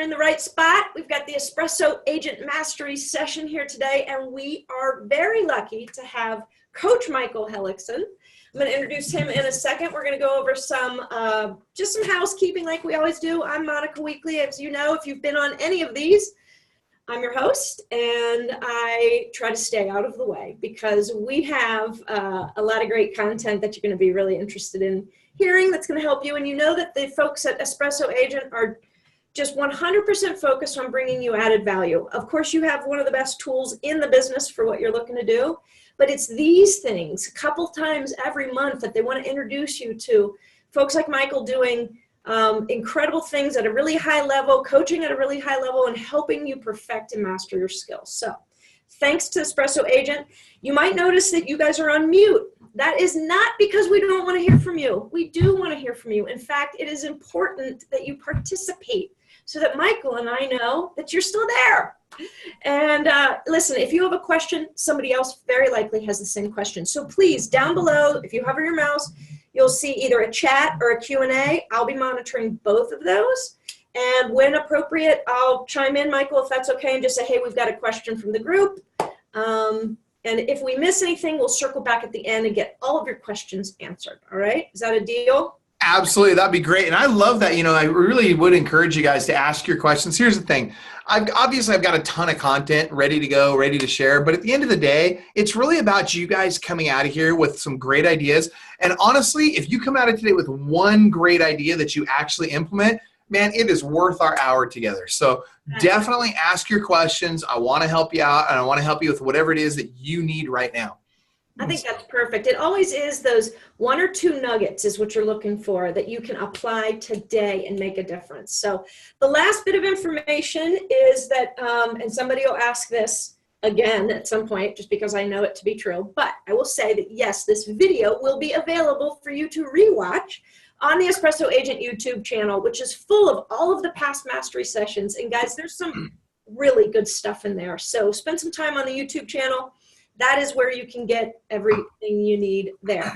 in the right spot. We've got the Espresso Agent Mastery session here today, and we are very lucky to have Coach Michael Hellickson. I'm going to introduce him in a second. We're going to go over just some housekeeping like we always do. I'm Monica Weekly. As you know, if you've been on any of these, I'm your host, and I try to stay out of the way because we have a lot of great content that you're going to be really interested in hearing that's going to help you. And you know that the folks at Espresso Agent are just 100% focused on bringing you added value. Of course, you have one of the best tools in the business for what you're looking to do, but it's these things a couple times every month that they want to introduce you to folks like Michael doing incredible things at a really high level, coaching at a really high level, and helping you perfect and master your skills. So thanks to Espresso Agent. You might notice that you guys are on mute. That is not because we don't want to hear from you. We do want to hear from you. In fact, it is important that you participate so that Michael and I know that you're still there. And listen, if you have a question, somebody else very likely has the same question. So please, down below, if you hover your mouse, you'll see either a chat or a Q&A. I'll be monitoring both of those. And when appropriate, I'll chime in, Michael, if that's okay, and just say, hey, we've got a question from the group. And if we miss anything, we'll circle back at the end and get all of your questions answered. All right? Is that a deal? Absolutely. That'd be great. And I love that. You know, I really would encourage you guys to ask your questions. Here's the thing. I've got a ton of content ready to go, ready to share. But at the end of the day, it's really about you guys coming out of here with some great ideas. And honestly, if you come out of today with one great idea that you actually implement, man, it is worth our hour together. So definitely ask your questions. I want to help you out, and I want to help you with whatever it is that you need right now. I think that's perfect. It always is those one or two nuggets is what you're looking for that you can apply today and make a difference. So the last bit of information is that, and somebody will ask this again at some point just because I know it to be true, but I will say that yes, this video will be available for you to rewatch on the Espresso Agent YouTube channel, which is full of all of the past mastery sessions. And guys, there's some really good stuff in there. So spend some time on the YouTube channel. That is where you can get everything you need there.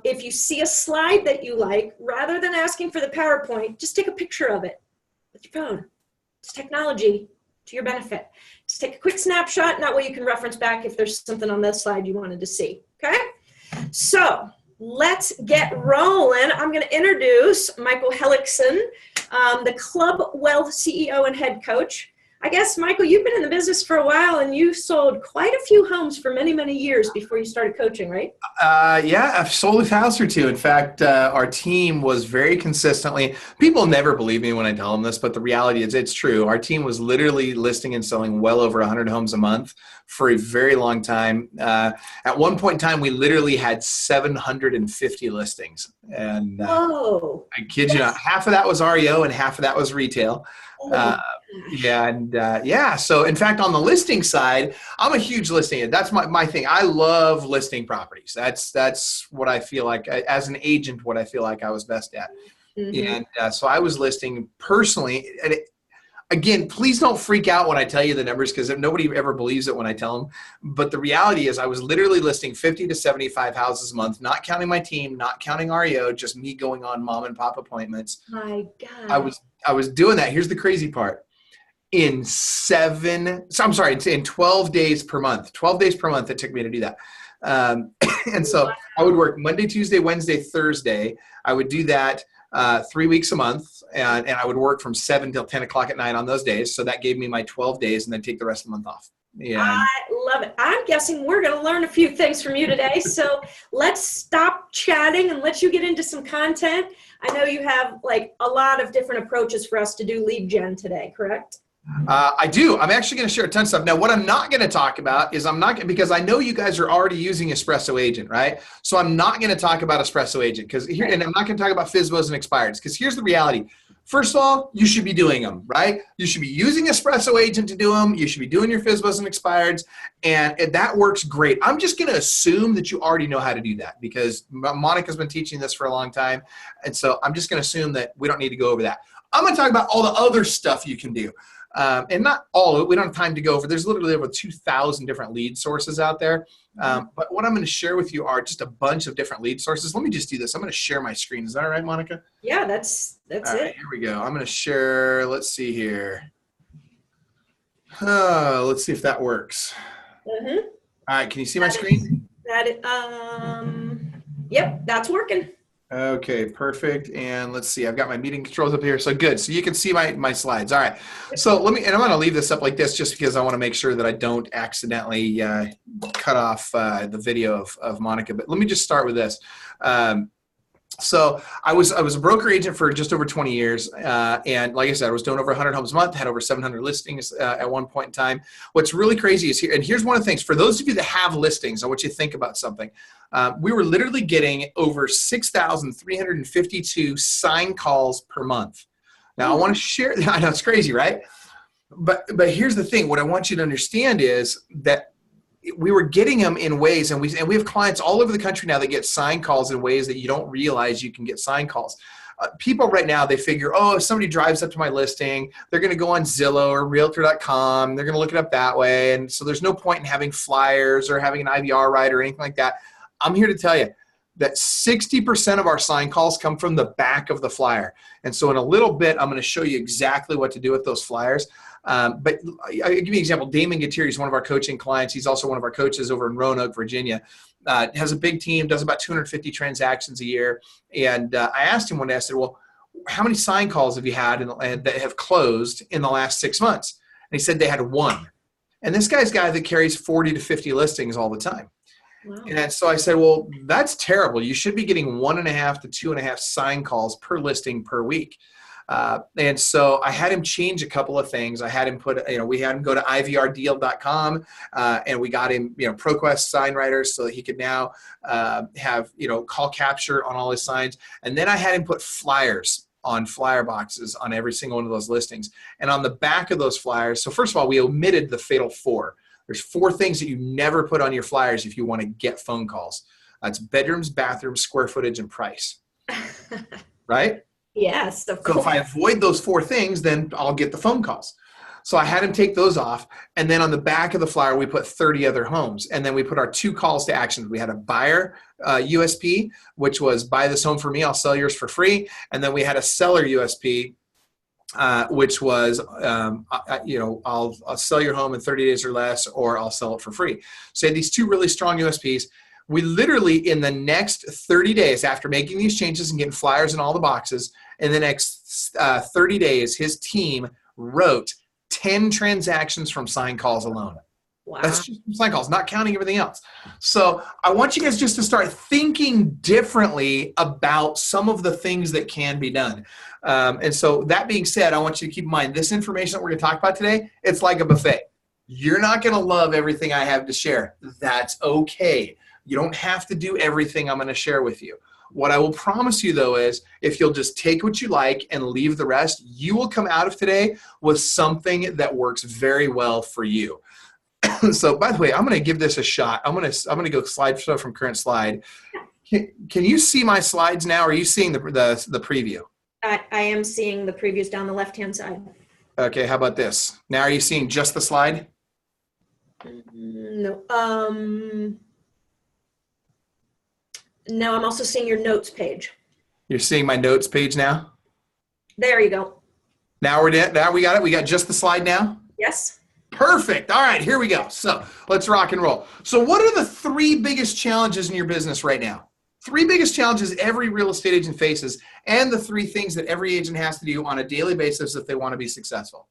If you see a slide that you like, rather than asking for the PowerPoint, just take a picture of it with your phone. It's technology to your benefit. Just take a quick snapshot, and that way you can reference back if there's something on this slide you wanted to see, okay? So let's get rolling. I'm going to introduce Michael Hellickson, the Club Wealth CEO and head coach. I guess, Michael, you've been in the business for a while, and you sold quite a few homes for many, many years before you started coaching, right? Yeah, I've sold a house or two. In fact, our team was very consistently, people never believe me when I tell them this, but the reality is it's true. Our team was literally listing and selling well over 100 homes a month for a very long time. At one point in time, we literally had 750 listings. And I kid you not, half of that was REO and half of that was retail. So in fact, on the listing side, I'm a huge listing. That's my thing. I love listing properties. That's what I feel like as an agent, what I feel like I was best at. Mm-hmm. And so I was listing personally. And again, please don't freak out when I tell you the numbers because nobody ever believes it when I tell them. But the reality is I was literally listing 50 to 75 houses a month, not counting my team, not counting REO, just me going on mom and pop appointments. My God. I was doing that. Here's the crazy part. In 12 days per month. 12 days per month it took me to do that. And so I would work Monday, Tuesday, Wednesday, Thursday. I would do that 3 weeks a month, and I would work from 7 till 10 o'clock at night on those days. So that gave me my 12 days and then take the rest of the month off. Yeah. I love it. I'm guessing we're going to learn a few things from you today. So let's stop chatting and let you get into some content. I know you have like a lot of different approaches for us to do lead gen today, correct? I do. I'm actually going to share a ton of stuff. Now, what I'm not going to talk about is because I know you guys are already using Espresso Agent, right? So I'm not going to talk about Espresso Agent and I'm not going to talk about FSBOs and expireds because here's the reality. First of all, you should be doing them, right? You should be using Espresso Agent to do them. You should be doing your FSBOs and expireds, and that works great. I'm just going to assume that you already know how to do that because Monica's been teaching this for a long time, and so I'm just going to assume that we don't need to go over that. I'm going to talk about all the other stuff you can do. And not all of it. We don't have time to go over. There's literally over 2,000 different lead sources out there. But what I'm going to share with you are just a bunch of different lead sources. Let me just do this. I'm going to share my screen. Is that all right, Monica? Yeah, that's all it. Right, here we go. I'm going to share. Let's see here. Let's see if that works. All right. Can you see my screen? Yep, that's working. Okay, perfect. And let's see, I've got my meeting controls up here. So good. So you can see my slides. All right. So and I'm going to leave this up like this just because I want to make sure that I don't accidentally cut off the video of Monica. But let me just start with this. So I was a broker agent for just over 20 years. And like I said, I was doing over 100 homes a month, had over 700 listings at one point in time. What's really crazy is here's one of the things, for those of you that have listings, I want you to think about something. We were literally getting over 6,352 sign calls per month. Now I want to share, I know it's crazy, right? But here's the thing. What I want you to understand is that we were getting them in ways, and we have clients all over the country now that get sign calls in ways that you don't realize you can get sign calls. People right now, they figure, oh, if somebody drives up to my listing, they're going to go on Zillow or Realtor.com. They're going to look it up that way. And so there's no point in having flyers or having an IVR write or anything like that. I'm here to tell you that 60% of our sign calls come from the back of the flyer. And so in a little bit, I'm going to show you exactly what to do with those flyers. But I'll give you an example. Damon Gutierrez is one of our coaching clients. He's also one of our coaches over in Roanoke, Virginia. Has a big team, does about 250 transactions a year. And I asked him one day, I said, well, how many sign calls have you had that have closed in the last 6 months? And he said they had one. And this guy's a guy that carries 40 to 50 listings all the time. Wow. And so I said, well, that's terrible. You should be getting 1.5 to 2.5 sign calls per listing per week. And so I had him change a couple of things. I had him we had him go to ivrdeal.com and we got him, ProQuest sign writers so that he could now have, call capture on all his signs. And then I had him put flyers on flyer boxes on every single one of those listings. And on the back of those flyers, so first of all, we omitted the fatal 4. There's 4 things that you never put on your flyers if you want to get phone calls. That's bedrooms, bathrooms, square footage, and price. Right? Yes, of course. So if I avoid those 4 things, then I'll get the phone calls. So I had him take those off. And then on the back of the flyer, we put 30 other homes. And then we put our 2 calls to action. We had a buyer USP, which was buy this home for me, I'll sell yours for free. And then we had a seller USP, which was, I'll sell your home in 30 days or less, or I'll sell it for free. So these 2 really strong USPs. We literally, in the next 30 days, after making these changes and getting flyers in all the boxes, in the next 30 days, his team wrote 10 transactions from sign calls alone. Wow. That's just from sign calls, not counting everything else. So I want you guys just to start thinking differently about some of the things that can be done. And so that being said, I want you to keep in mind, this information that we're going to talk about today, it's like a buffet. You're not going to love everything I have to share. That's okay. You don't have to do everything I'm going to share with you. What I will promise you, though, is if you'll just take what you like and leave the rest, you will come out of today with something that works very well for you. So, by the way, I'm going to give this a shot. I'm going to go slide from current slide. Can you see my slides now? Or are you seeing the preview? I am seeing the previews down the left-hand side. Okay, how about this? Now, are you seeing just the slide? No. Now I'm also seeing your notes page. You're seeing my notes page now? There you go. Now we got it. We got just the slide now? Yes. Perfect. All right, here we go. So let's rock and roll. So what are the 3 biggest challenges in your business right now? 3 biggest challenges every real estate agent faces, and the 3 things that every agent has to do on a daily basis if they want to be successful.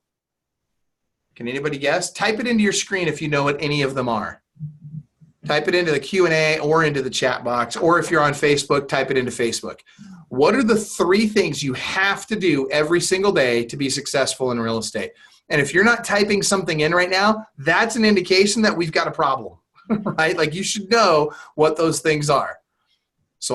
Can anybody guess? Type it into your screen if you know what any of them are. Type it into the Q&A or into the chat box, or if you're on Facebook, type it into Facebook. What are the 3 things you have to do every single day to be successful in real estate? And if you're not typing something in right now, that's an indication that we've got a problem, right? Like you should know what those things are. So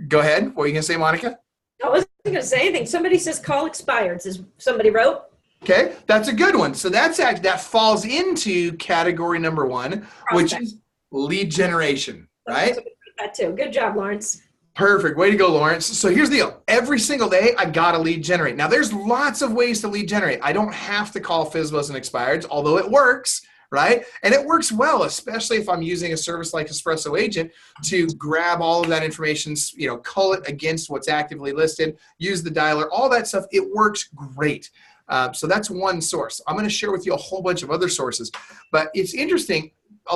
go ahead. What are you going to say, Monica? I wasn't going to say anything. Somebody says call expired. Somebody wrote. Okay, that's a good one. So that falls into category number 1, which is lead generation, right? That too. Good job, Lawrence. Perfect. Way to go, Lawrence. So here's the deal. Every single day, I got to lead generate. Now, there's lots of ways to lead generate. I don't have to call FSBOs and expireds, although it works, right? And it works well, especially if I'm using a service like Espresso Agent to grab all of that information, cull it against what's actively listed, use the dialer, all that stuff. It works great. So that's one source. I'm going to share with you a whole bunch of other sources, but it's interesting.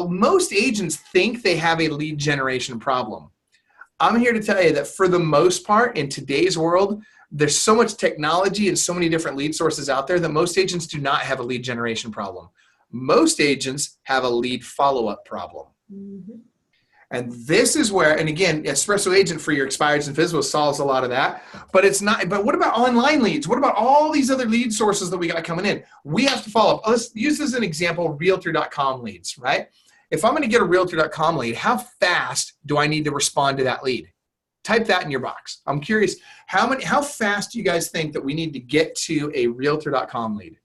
Most agents think they have a lead generation problem. I'm here to tell you that for the most part in today's world, there's so much technology and so many different lead sources out there that most agents do not have a lead generation problem. Most agents have a lead follow-up problem. Mm-hmm. And this is where, and again, Espresso Agent for your expireds and FSBOs solves a lot of that, but it's not, but what about online leads? What about all these other lead sources that we got coming in? We have to follow up. Let's use as an example, realtor.com leads, right? If I'm going to get a realtor.com lead, how fast do I need to respond to that lead? Type that in your box. I'm curious, how fast do you guys think that we need to get to a realtor.com lead?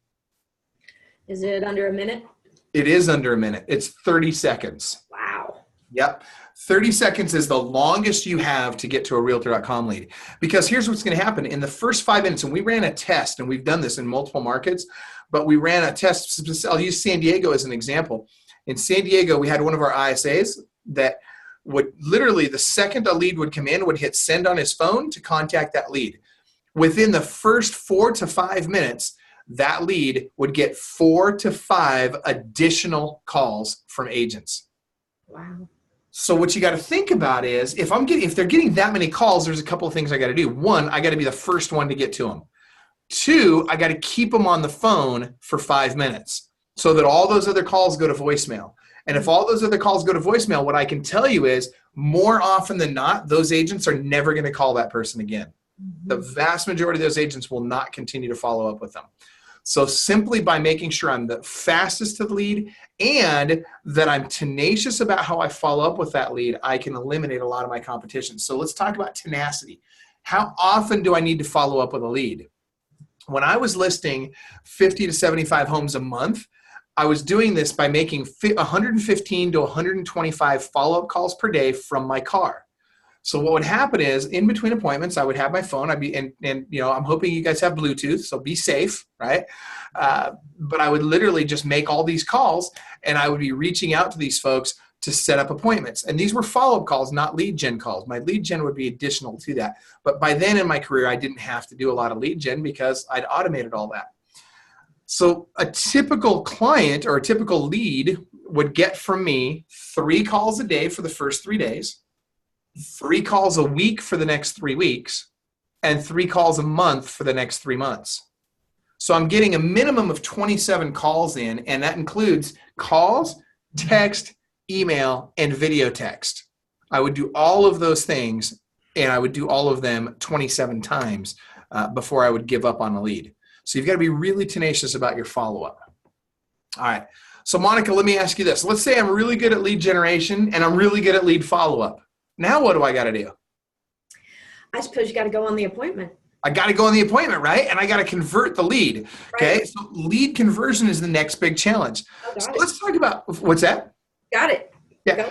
Is it under a minute? It is under a minute. It's 30 seconds. Wow. Yep. 30 seconds is the longest you have to get to a realtor.com lead. Because here's what's going to happen. In the first 5 minutes, and we ran a test, and we've done this in multiple markets, but we ran a test. I'll use San Diego as an example. In San Diego, we had one of our ISAs that would literally, the second a lead would come in, would hit send on his phone to contact that lead. Within the first 4 to 5 minutes, that lead would get 4 to 5 additional calls from agents. Wow. So what you got to think about is if they're getting that many calls, there's a couple of things I got to do. One, I got to be the first one to get to them. Two, I got to keep them on the phone for 5 minutes so that all those other calls go to voicemail. And if all those other calls go to voicemail, what I can tell you is more often than not, those agents are never going to call that person again. Mm-hmm. The vast majority of those agents will not continue to follow up with them. So simply by making sure I'm the fastest to the lead and that I'm tenacious about how I follow up with that lead, I can eliminate a lot of my competition. So let's talk about tenacity. How often do I need to follow up with a lead? When I was listing 50 to 75 homes a month, I was doing this by making 115 to 125 follow-up calls per day from my car. So what would happen is in between appointments, I would have my phone. I'd be, and I'm hoping you guys have Bluetooth, so be safe, right? But I would literally just make all these calls and I would be reaching out to these folks to set up appointments. And these were follow-up calls, not lead gen calls. My lead gen would be additional to that. But by then in my career, I didn't have to do a lot of lead gen because I'd automated all that. So a typical client or a typical lead would get from me 3 calls a day for the first 3 days, 3 calls a week for the next 3 weeks, and 3 calls a month for the next 3 months. So I'm getting a minimum of 27 calls in, and that includes calls, text, email, and video text. I would do all of those things, and I would do all of them 27 times before I would give up on a lead. So you've got to be really tenacious about your follow-up. All right. So Monica, let me ask you this. Let's say I'm really good at lead generation and I'm really good at lead follow-up. Now what do I got to do? I suppose you got to go on the appointment. I got to go on the appointment, right? And I got to convert the lead. Okay. Right. So lead conversion is the next big challenge. So let's talk about, what's that? Got it. Yeah.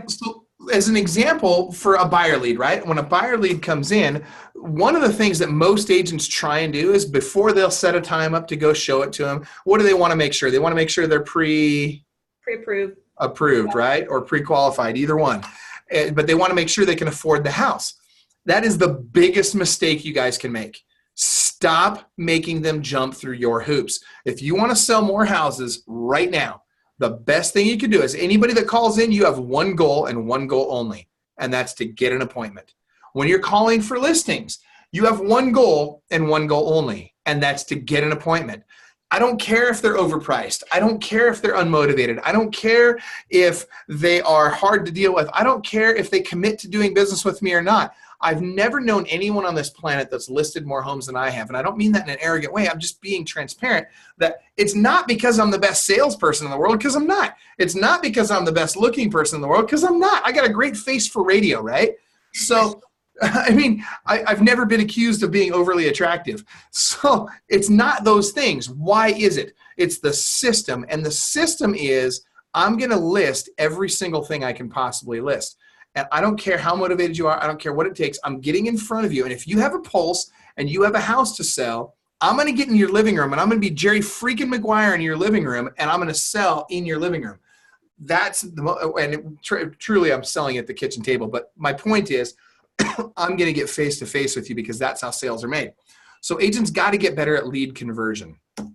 So as an example for a buyer lead, right? When a buyer lead comes in, one of the things that most agents try and do is before they'll set a time up to go show it to them, what do they want to make sure? They want to make sure they're pre-approved, right? Or pre-qualified, either one. But they want to make sure they can afford the house. That is the biggest mistake you guys can make. Stop making them jump through your hoops. If you want to sell more houses right now, the best thing you can do is anybody that calls in, you have one goal and one goal only, and that's to get an appointment. When you're calling for listings, you have one goal and one goal only, and that's to get an appointment. I don't care if they're overpriced. I don't care if they're unmotivated. I don't care if they are hard to deal with. I don't care if they commit to doing business with me or not. I've never known anyone on this planet that's listed more homes than I have. And I don't mean that in an arrogant way. I'm just being transparent that it's not because I'm the best salesperson in the world, because I'm not. It's not because I'm the best looking person in the world, because I'm not. I got a great face for radio, right? So, I mean, I've never been accused of being overly attractive. So it's not those things. Why is it? It's the system. And the system is I'm going to list every single thing I can possibly list. And I don't care how motivated you are. I don't care what it takes. I'm getting in front of you. And if you have a pulse and you have a house to sell, I'm going to get in your living room and I'm going to be Jerry freaking Maguire in your living room and I'm going to sell in your living room. That's truly I'm selling at the kitchen table. But my point is I'm going to get face to face with you because that's how sales are made. So agents got to get better at lead conversion. All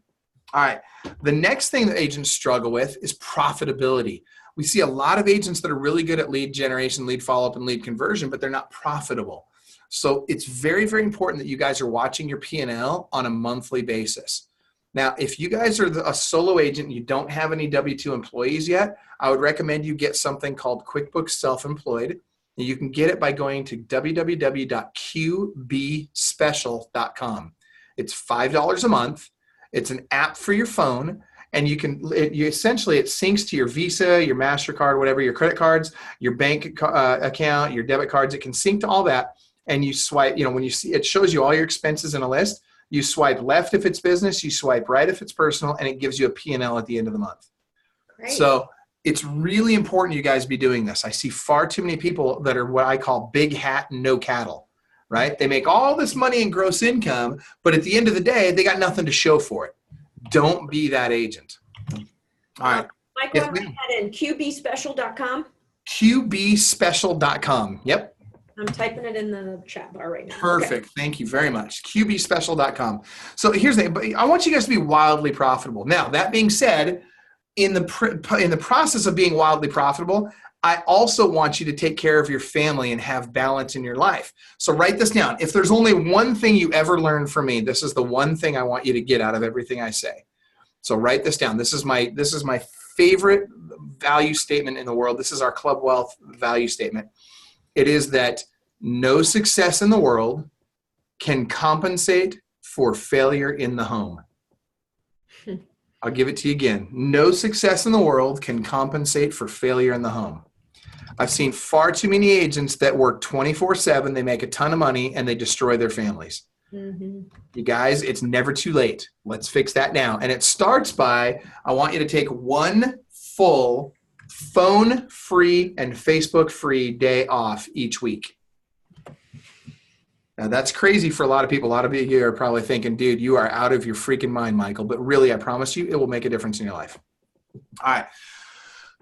right. The next thing that agents struggle with is profitability. We see a lot of agents that are really good at lead generation, lead follow-up, and lead conversion, but they're not profitable. So it's very, very important that you guys are watching your P&L on a monthly basis. Now, if you guys are a solo agent and you don't have any W-2 employees yet, I would recommend you get something called QuickBooks Self-Employed. You can get it by going to www.qbspecial.com. It's $5 a month. It's an app for your phone, and essentially it syncs to your Visa, your MasterCard, whatever, your credit cards, your bank account, your debit cards. It can sync to all that, and you swipe. When you see it, shows you all your expenses in a list. You swipe left if it's business, you swipe right if it's personal, and it gives you a P&L at the end of the month. Great. So it's really important you guys be doing this. I see far too many people that are what I call big hat and no cattle, right? They make all this money in gross income, but at the end of the day, they got nothing to show for it. Don't be that agent. All right. Michael, I'm going to add in qbspecial.com. qbspecial.com. Yep. I'm typing it in the chat bar right now. Perfect. Okay. Thank you very much. qbspecial.com. So here's the thing. I want you guys to be wildly profitable. Now, that being said, in the process of being wildly profitable, I also want you to take care of your family and have balance in your life. So write this down. If there's only one thing you ever learn from me, this is the one thing I want you to get out of everything I say. So write this down. This is my favorite value statement in the world. This is our Club Wealth value statement. It is that no success in the world can compensate for failure in the home. I'll give it to you again. No success in the world can compensate for failure in the home. I've seen far too many agents that work 24/7. They make a ton of money and they destroy their families. Mm-hmm. You guys, it's never too late. Let's fix that now. And it starts by, I want you to take one full phone-free and Facebook-free day off each week. Now, that's crazy for a lot of people. A lot of you are probably thinking, dude, you are out of your freaking mind, Michael. But really, I promise you, it will make a difference in your life. All right.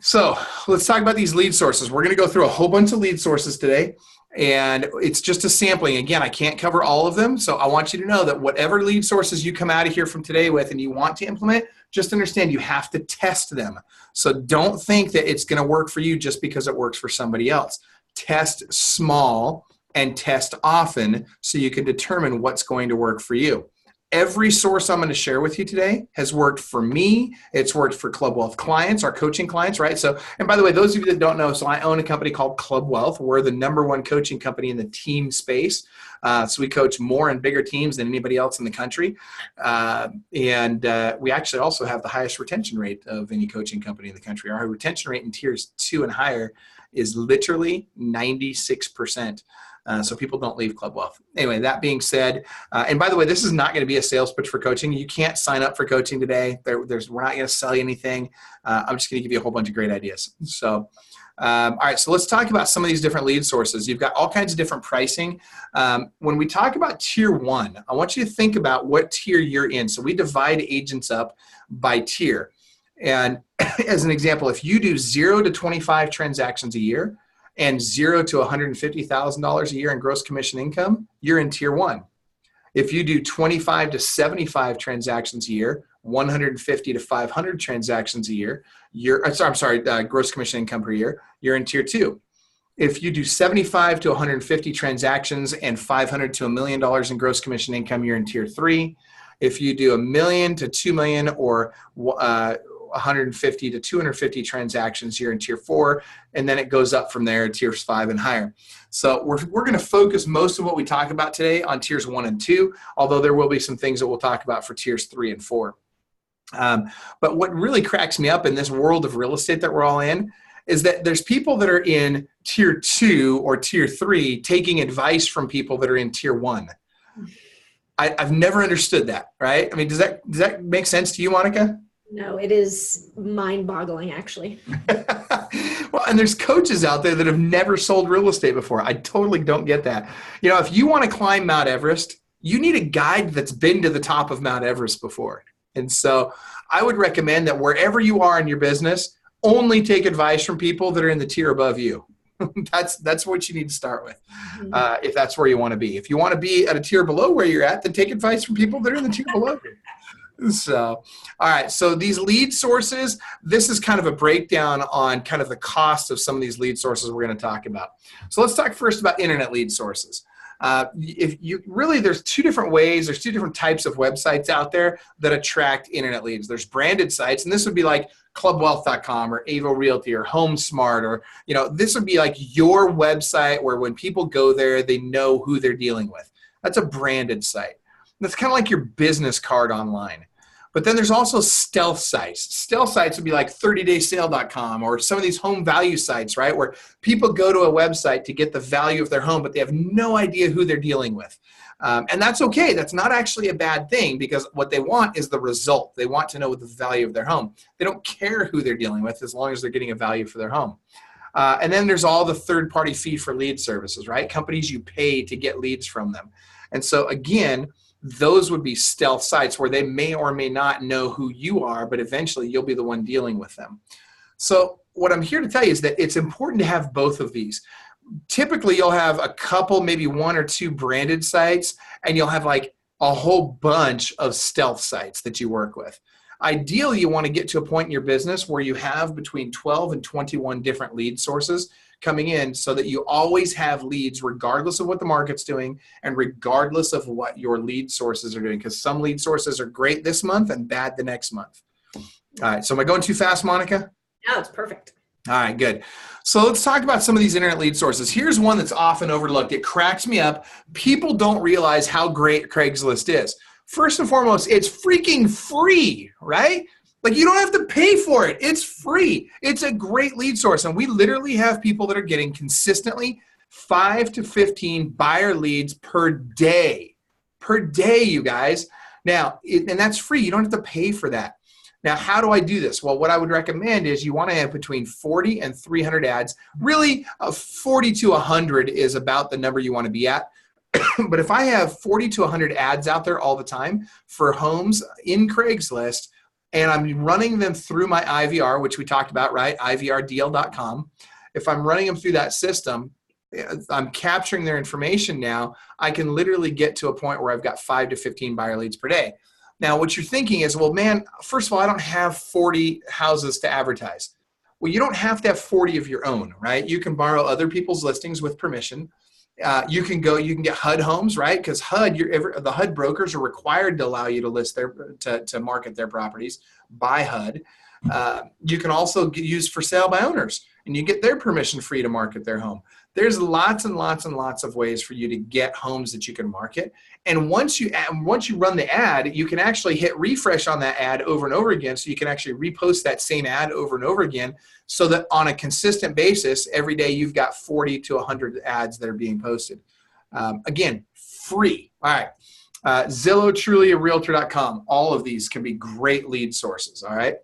So let's talk about these lead sources. We're going to go through a whole bunch of lead sources today. And it's just a sampling. Again, I can't cover all of them. So I want you to know that whatever lead sources you come out of here from today with and you want to implement, just understand you have to test them. So don't think that it's going to work for you just because it works for somebody else. Test small and test often so you can determine what's going to work for you. Every source I'm going to share with you today has worked for me. It's worked for Club Wealth clients, our coaching clients, right? So, and by the way, those of you that don't know, so I own a company called Club Wealth. We're the #1 coaching company in the team space. So we coach more and bigger teams than anybody else in the country. And we actually also have the highest retention rate of any coaching company in the country. Our retention rate in tiers 2 and higher is literally 96%. So people don't leave Club Wealth. Anyway, that being said, and by the way, this is not going to be a sales pitch for coaching. You can't sign up for coaching today. We're not going to sell you anything. I'm just going to give you a whole bunch of great ideas. So, all right, so let's talk about some of these different lead sources. You've got all kinds of different pricing. When we talk about tier 1, I want you to think about what tier you're in. So we divide agents up by tier. And as an example, if you do 0 to 25 transactions a year, and 0 to $150,000 a year in gross commission income, you're in tier 1. If you do 25 to 75 transactions a year, 150 to 500 transactions a year, gross commission income per year, you're in tier 2. If you do 75 to 150 transactions and $500 to $1 million in gross commission income, you're in tier 3. If you do $1 million to $2 million or 150 to 250 transactions, you're in tier 4, and then it goes up from there, tiers 5 and higher. So we're going to focus most of what we talk about today on tiers 1 and 2, although there will be some things that we'll talk about for tiers 3 and 4. But what really cracks me up in this world of real estate that we're all in is that there's people that are in tier 2 or tier 3 taking advice from people that are in tier 1. I've never understood that, right? I mean, does that make sense to you, Monica? No, it is mind-boggling, actually. Well, and there's coaches out there that have never sold real estate before. I totally don't get that. If you want to climb Mount Everest, you need a guide that's been to the top of Mount Everest before. And so I would recommend that wherever you are in your business, only take advice from people that are in the tier above you. That's what you need to start with, if that's where you want to be. If you want to be at a tier below where you're at, then take advice from people that are in the tier below you. So, all right. So these lead sources, this is kind of a breakdown on kind of the cost of some of these lead sources we're going to talk about. So let's talk first about internet lead sources. There's two different ways. There's two different types of websites out there that attract internet leads. There's branded sites, and this would be like clubwealth.com or Avo Realty or HomeSmart, or, this would be like your website where when people go there, they know who they're dealing with. That's a branded site. That's kind of like your business card online. But then there's also stealth sites. Stealth sites would be like 30daysale.com or some of these home value sites, right? Where people go to a website to get the value of their home, but they have no idea who they're dealing with. And that's okay. That's not actually a bad thing, because what they want is the result. They want to know the value of their home. They don't care who they're dealing with as long as they're getting a value for their home. And then there's all the third-party fee for lead services, right? Companies you pay to get leads from them. And so again, those would be stealth sites where they may or may not know who you are, but eventually you'll be the one dealing with them. So what I'm here to tell you is that it's important to have both of these. Typically, you'll have a couple, maybe one or two branded sites, and you'll have like a whole bunch of stealth sites that you work with. Ideally, you want to get to a point in your business where you have between 12 and 21 different lead sources coming in, so that you always have leads regardless of what the market's doing and regardless of what your lead sources are doing, because some lead sources are great this month and bad the next month. All right, so am I going too fast, Monica? No, it's perfect. All right, good. So let's talk about some of these internet lead sources. Here's one that's often overlooked. It cracks me up. People don't realize how great Craigslist is. First and foremost, it's freaking free, right? Like, you don't have to pay for it. It's free. It's a great lead source. And we literally have people that are getting consistently 5 to 15 buyer leads per day. Per day, you guys. Now, and that's free. You don't have to pay for that. Now, how do I do this? Well, what I would recommend is you want to have between 40 and 300 ads. Really, 40 to 100 is about the number you want to be at. But if I have 40 to 100 ads out there all the time for homes in Craigslist, and I'm running them through my IVR, which we talked about, right? IVRDL.com. If I'm running them through that system, I'm capturing their information now. I can literally get to a point where I've got 5 to 15 buyer leads per day. Now, what you're thinking is, well, man, first of all, I don't have 40 houses to advertise. Well, you don't have to have 40 of your own, right? You can borrow other people's listings with permission. You can get HUD homes, right? Because the HUD brokers are required to allow you to list to market their properties by HUD. You can also use for sale by owners, and you get their permission free to market their home. There's lots and lots and lots of ways for you to get homes that you can market. And once you run the ad, you can actually hit refresh on that ad over and over again. So you can actually repost that same ad over and over again, so that on a consistent basis, every day you've got 40 to 100 ads that are being posted. Again, free. All right. Zillow, Trulia, Realtor.com. All of these can be great lead sources. All right.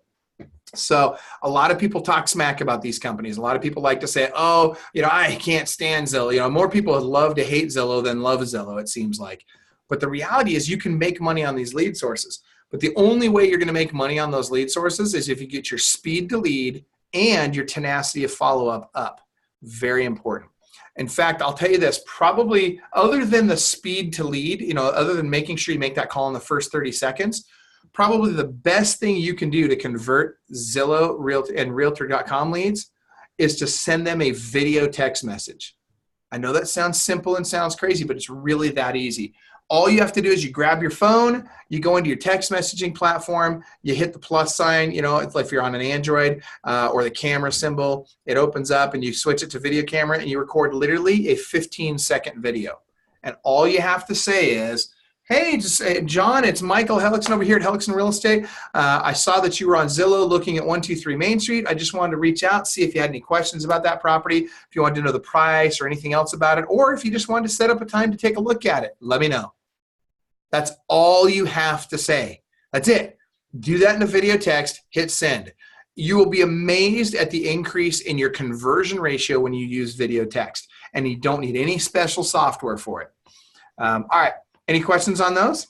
So a lot of people talk smack about these companies. A lot of people like to say, oh, I can't stand Zillow. More people love to hate Zillow than love Zillow, it seems like. But the reality is you can make money on these lead sources. But the only way you're going to make money on those lead sources is if you get your speed to lead and your tenacity of follow-up up. Very important. In fact, I'll tell you this, probably other than the speed to lead, other than making sure you make that call in the first 30 seconds, probably the best thing you can do to convert Zillow and Realtor.com leads is to send them a video text message. I know that sounds simple and sounds crazy, but it's really that easy. All you have to do is you grab your phone, you go into your text messaging platform, you hit the plus sign, it's like if you're on an Android or the camera symbol, it opens up and you switch it to video camera and you record literally a 15-second video. And all you have to say is, hey, John, it's Michael Hellickson over here at Hellickson Real Estate. I saw that you were on Zillow looking at 123 Main Street. I just wanted to reach out, see if you had any questions about that property, if you wanted to know the price or anything else about it, or if you just wanted to set up a time to take a look at it. Let me know. That's all you have to say. That's it. Do that in a video text, hit send. You will be amazed at the increase in your conversion ratio when you use video text, and you don't need any special software for it. All right. Any questions on those?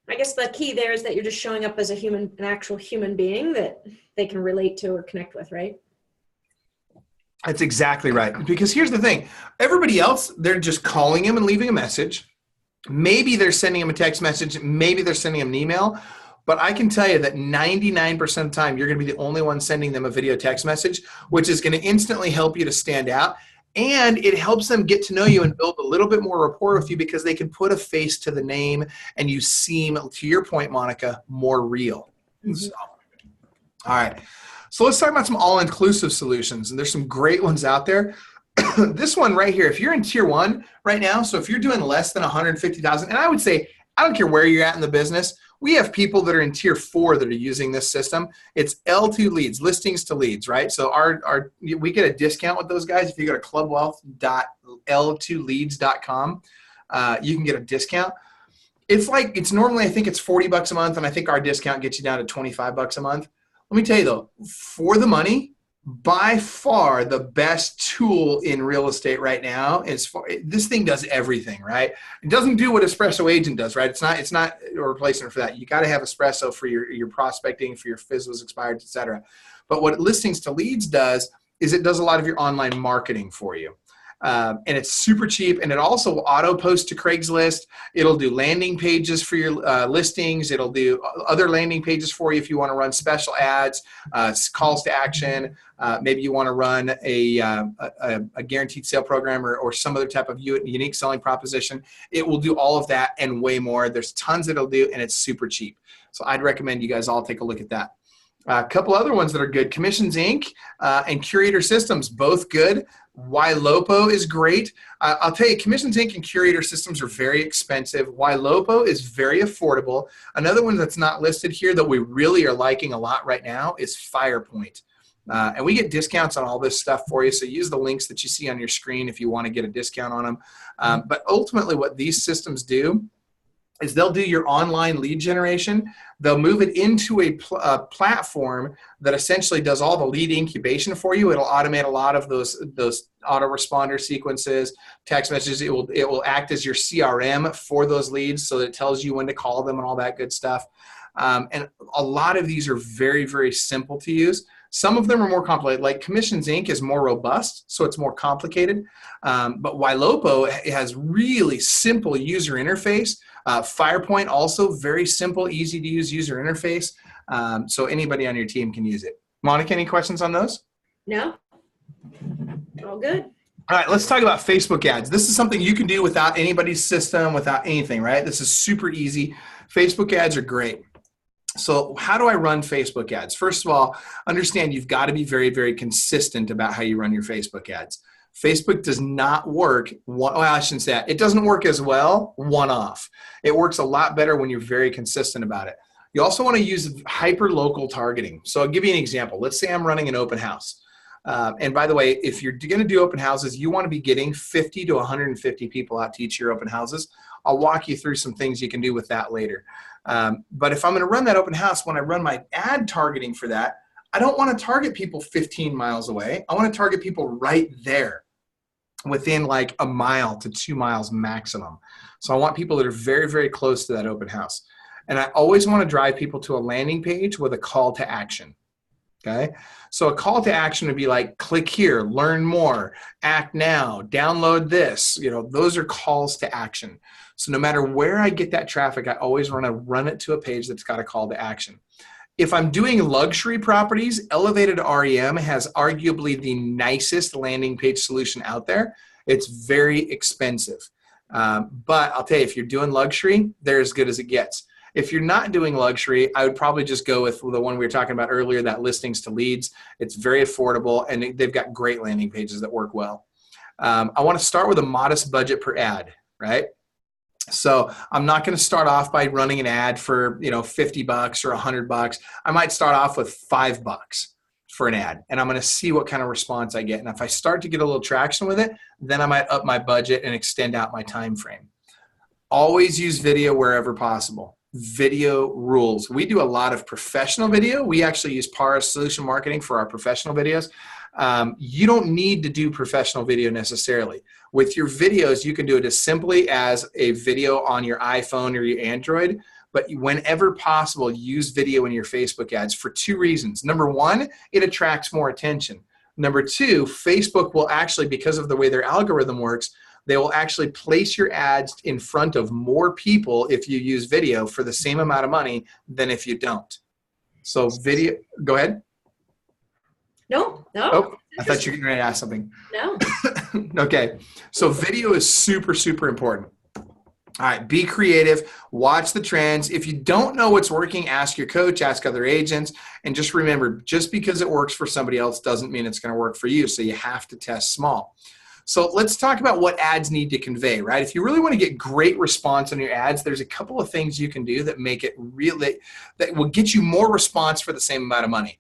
I guess the key there is that you're just showing up as an actual human being that they can relate to or connect with, right? That's exactly right. Because here's the thing. Everybody else, they're just calling him and leaving a message. Maybe they're sending him a text message. Maybe they're sending him an email. But I can tell you that 99% of the time, you're going to be the only one sending them a video text message, which is going to instantly help you to stand out. And it helps them get to know you and build a little bit more rapport with you because they can put a face to the name and you seem, to your point, Monica, more real. Mm-hmm. So, all right. So let's talk about some all-inclusive solutions. And there's some great ones out there. This one right here, if you're in tier 1 right now, so if you're doing less than 150,000, and I would say, I don't care where you're at in the business, we have people that are in tier 4 that are using this system. It's L2 leads, listings to leads, right? So we get a discount with those guys. If you go to clubwealth.l2leads.com, you can get a discount. It's normally, I think it's $40 a month, and I think our discount gets you down to $25 a month. Let me tell you though, for the money, by far the best tool in real estate right now is this thing does everything, right? It doesn't do what Espresso Agent does, right? It's not a replacement for that. You got to have Espresso for your prospecting, for your FISBOs expired, et cetera. But what Listings to Leads does is it does a lot of your online marketing for you. And it's super cheap, and it also will auto post to Craigslist. It'll do landing pages for your listings. It'll do other landing pages for you if you want to run special ads, calls to action. Maybe you want to run a guaranteed sale program or some other type of unique selling proposition. It will do all of that and way more. There's tons that it'll do, and it's super cheap. So I'd recommend you guys all take a look at that. A couple other ones that are good: Commissions Inc. And Curator Systems, both good. Ylopo is great. I'll tell you, Commissions Inc. and Curator Systems are very expensive. Ylopo is very affordable. Another one that's not listed here that we really are liking a lot right now is FirePoint. And we get discounts on all this stuff for you, so use the links that you see on your screen if you want to get a discount on them. But ultimately what these systems do is they'll do your online lead generation. They'll move it into a platform that essentially does all the lead incubation for you. It'll automate a lot of those autoresponder sequences, text messages. It will act as your CRM for those leads, so that it tells you when to call them and all that good stuff. And a lot of these are very, very simple to use. Some of them are more complicated, like Commissions Inc. is more robust, so it's more complicated. But Ylopo has really simple user interface. FirePoint also very simple, easy to use user interface. So anybody on your team can use it. Monica, any questions on those? No. All good. All right, let's talk about Facebook ads. This is something you can do without anybody's system, without anything, right? This is super easy. Facebook ads are great. So how do I run Facebook ads? First of all, understand you've got to be very, very consistent about how you run your Facebook ads. Facebook does not work, well, I shouldn't say that. It doesn't work as well one-off. It works a lot better when you're very consistent about it. You also want to use hyper-local targeting. So I'll give you an example. Let's say I'm running an open house. And by the way, if you're going to do open houses, you want to be getting 50 to 150 people out to each of your open houses. I'll walk you through some things you can do with that later. But if I'm going to run that open house, when I run my ad targeting for that, I don't want to target people 15 miles away. I want to target people right there within like a mile to 2 miles maximum. So I want people that are very, very close to that open house. And I always want to drive people to a landing page with a call to action. Okay. So a call to action would be like, click here, learn more, act now, download this. Those are calls to action. So no matter where I get that traffic, I always want to run it to a page that's got a call to action. If I'm doing luxury properties, Elevated REM has arguably the nicest landing page solution out there. It's very expensive. But I'll tell you, if you're doing luxury, they're as good as it gets. If you're not doing luxury, I would probably just go with the one we were talking about earlier, that Listings to Leads. It's very affordable, and they've got great landing pages that work well. I want to start with a modest budget per ad, right? So I'm not going to start off by running an ad for, $50 or $100. I might start off with $5 for an ad, and I'm going to see what kind of response I get. And if I start to get a little traction with it, then I might up my budget and extend out my time frame. Always use video wherever possible. video rules. We do a lot of professional video. We actually use PAR Solution Marketing for our professional videos. You don't need to do professional video necessarily. With your videos, you can do it as simply as a video on your iPhone or your Android, but whenever possible, use video in your Facebook ads for two reasons. Number one, it attracts more attention. Number two, Facebook will actually, because of the way their algorithm works, they will actually place your ads in front of more people if you use video for the same amount of money than if you don't. So video, go ahead. No. Oh, I thought you were going to ask something. No. Okay. So video is super, super important. All right. Be creative. Watch the trends. If you don't know what's working, ask your coach, ask other agents. And just remember, just because it works for somebody else doesn't mean it's going to work for you. So you have to test small. So let's talk about what ads need to convey, right? If you really want to get great response on your ads, there's a couple of things you can do that make it really, that will get you more response for the same amount of money.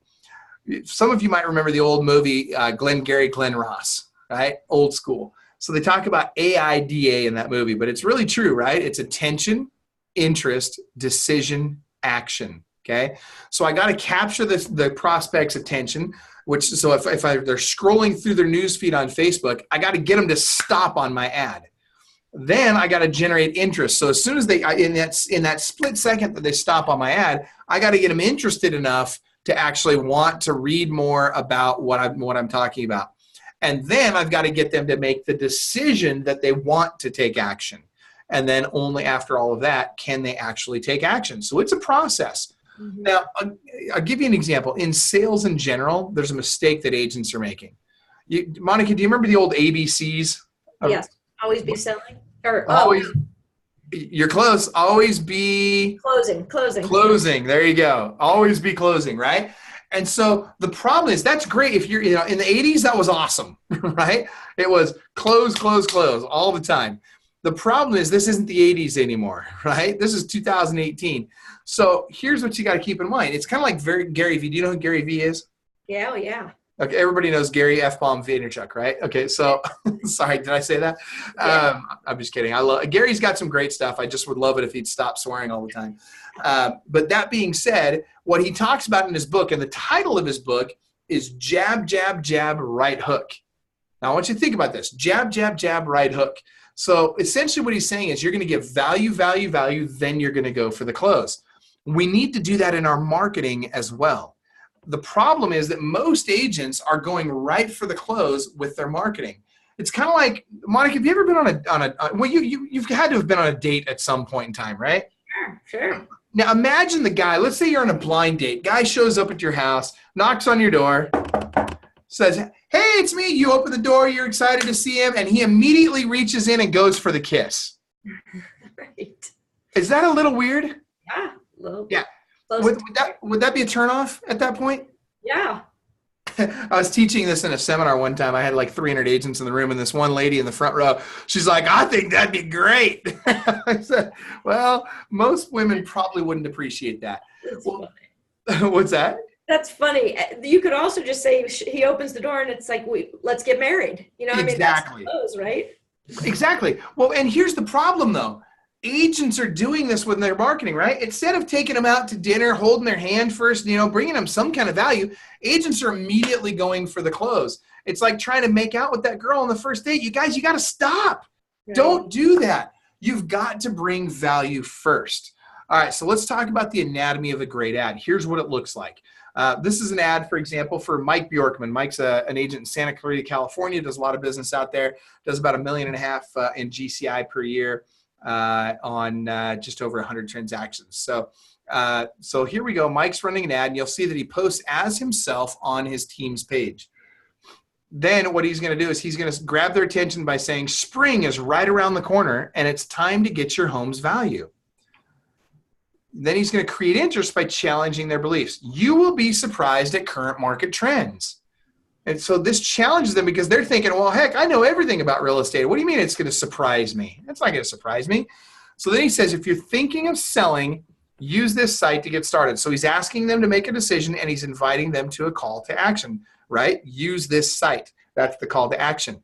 Some of you might remember the old movie, Glenn Ross, right? Old school. So they talk about AIDA in that movie, but it's really true, right? It's attention, interest, decision, action, okay? So I got to capture the prospect's attention, so if they're scrolling through their news feed on Facebook, I got to get them to stop on my ad. Then I got to generate interest. So as soon as they, in that split second that they stop on my ad, I got to get them interested enough to actually want to read more about what I'm talking about. And then I've got to get them to make the decision that they want to take action. And then only after all of that can they actually take action. So it's a process. Mm-hmm. Now, I'll give you an example. In sales in general, there's a mistake that agents are making. Monica, do you remember the old ABCs? Yes. Always be selling. You're close. Always be closing. There you go. Always be closing, right? And so the problem is that's great if you're, in the 80s, that was awesome, right? It was close all the time. The problem is this isn't the 80s anymore, right? This is 2018. So here's what you got to keep in mind. It's kind of like Gary Vee. Do you know who Gary Vee is? Yeah, yeah. Okay, everybody knows Gary F-Bomb Vaynerchuk, right? Okay, so sorry, did I say that? Yeah. I'm just kidding. Gary's got some great stuff. I just would love it if he'd stop swearing all the time. But that being said, what he talks about in his book, and the title of his book is Jab, Jab, Jab, Right Hook. Now I want you to think about this. Jab, jab, jab, right hook. So essentially what he's saying is you're going to give value, then you're going to go for the close. We need to do that in our marketing as well. The problem is that most agents are going right for the close with their marketing. It's kind of like, Monica, have you ever been well, you've had to have been on a date at some point in time, right? Sure. Now imagine the guy, let's say you're on a blind date. Guy shows up at your house, knocks on your door, says, hey, it's me. You open the door, you're excited to see him, and he immediately reaches in and goes for the kiss. Right. Is that a little weird? Yeah. A little. Yeah. Would that be a turnoff at that point? Yeah. I was teaching this in a seminar one time. I had like 300 agents in the room, and this one lady in the front row, she's like, I think that'd be great. I said, well, most women probably wouldn't appreciate that. What's that? That's funny. You could also just say he opens the door and it's like, let's get married. Exactly. That's close, right? Exactly. Well, and here's the problem though. Agents are doing this with their marketing, right? Instead of taking them out to dinner, holding their hand first, bringing them some kind of value, agents are immediately going for the close. It's like trying to make out with that girl on the first date. You guys, you got to stop. Right. Don't do that. You've got to bring value first. All right, so let's talk about the anatomy of a great ad. Here's what it looks like. This is an ad, for example, for Mike Bjorkman. Mike's an agent in Santa Clarita, California, does a lot of business out there, does about $1.5 million in GCI per year. On just over 100 transactions. So here we go. Mike's running an ad, and you'll see that he posts as himself on his team's page. Then what he's going to do is he's going to grab their attention by saying, spring is right around the corner, and it's time to get your home's value. Then he's going to create interest by challenging their beliefs. You will be surprised at current market trends. And so this challenges them because they're thinking, well, heck, I know everything about real estate. What do you mean it's going to surprise me? That's not going to surprise me. So then he says, if you're thinking of selling, use this site to get started. So he's asking them to make a decision, and he's inviting them to a call to action, right? Use this site. That's the call to action.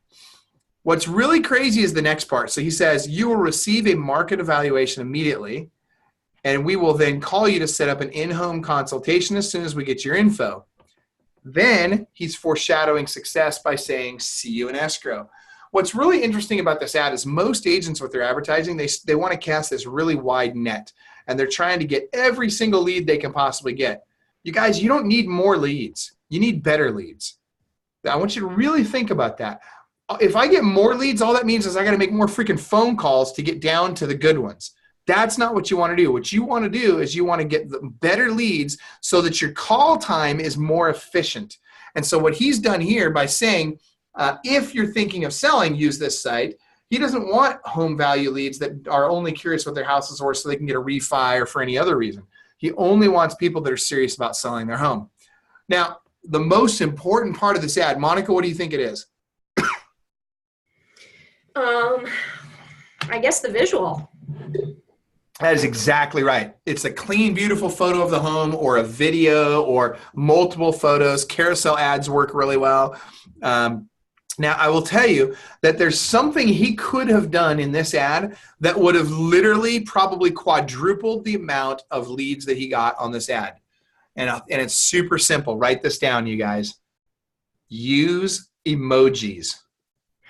What's really crazy is the next part. So he says, you will receive a market evaluation immediately, And we will then call you to set up an in-home consultation as soon as we get your info. Then he's foreshadowing success by saying, see you in escrow. What's really interesting about this ad is most agents with their advertising, they want to cast this really wide net, and they're trying to get every single lead they can possibly get. You guys, you don't need more leads. You need better leads. I want you to really think about that. If I get more leads, all that means is I got to make more freaking phone calls to get down to the good ones. That's not what you want to do. What you want to do is you want to get the better leads so that your call time is more efficient. And so what he's done here by saying, if you're thinking of selling, use this site. He doesn't want home value leads that are only curious what their house is worth so they can get a refi or for any other reason. He only wants people that are serious about selling their home. Now, the most important part of this ad, Monica, what do you think it is? I guess the visual. That is exactly right. It's a clean, beautiful photo of the home or a video or multiple photos. Carousel ads work really well. Now, I will tell you that there's something he could have done in this ad that would have literally probably quadrupled the amount of leads that he got on this ad. And it's super simple. Write this down, you guys. Use emojis.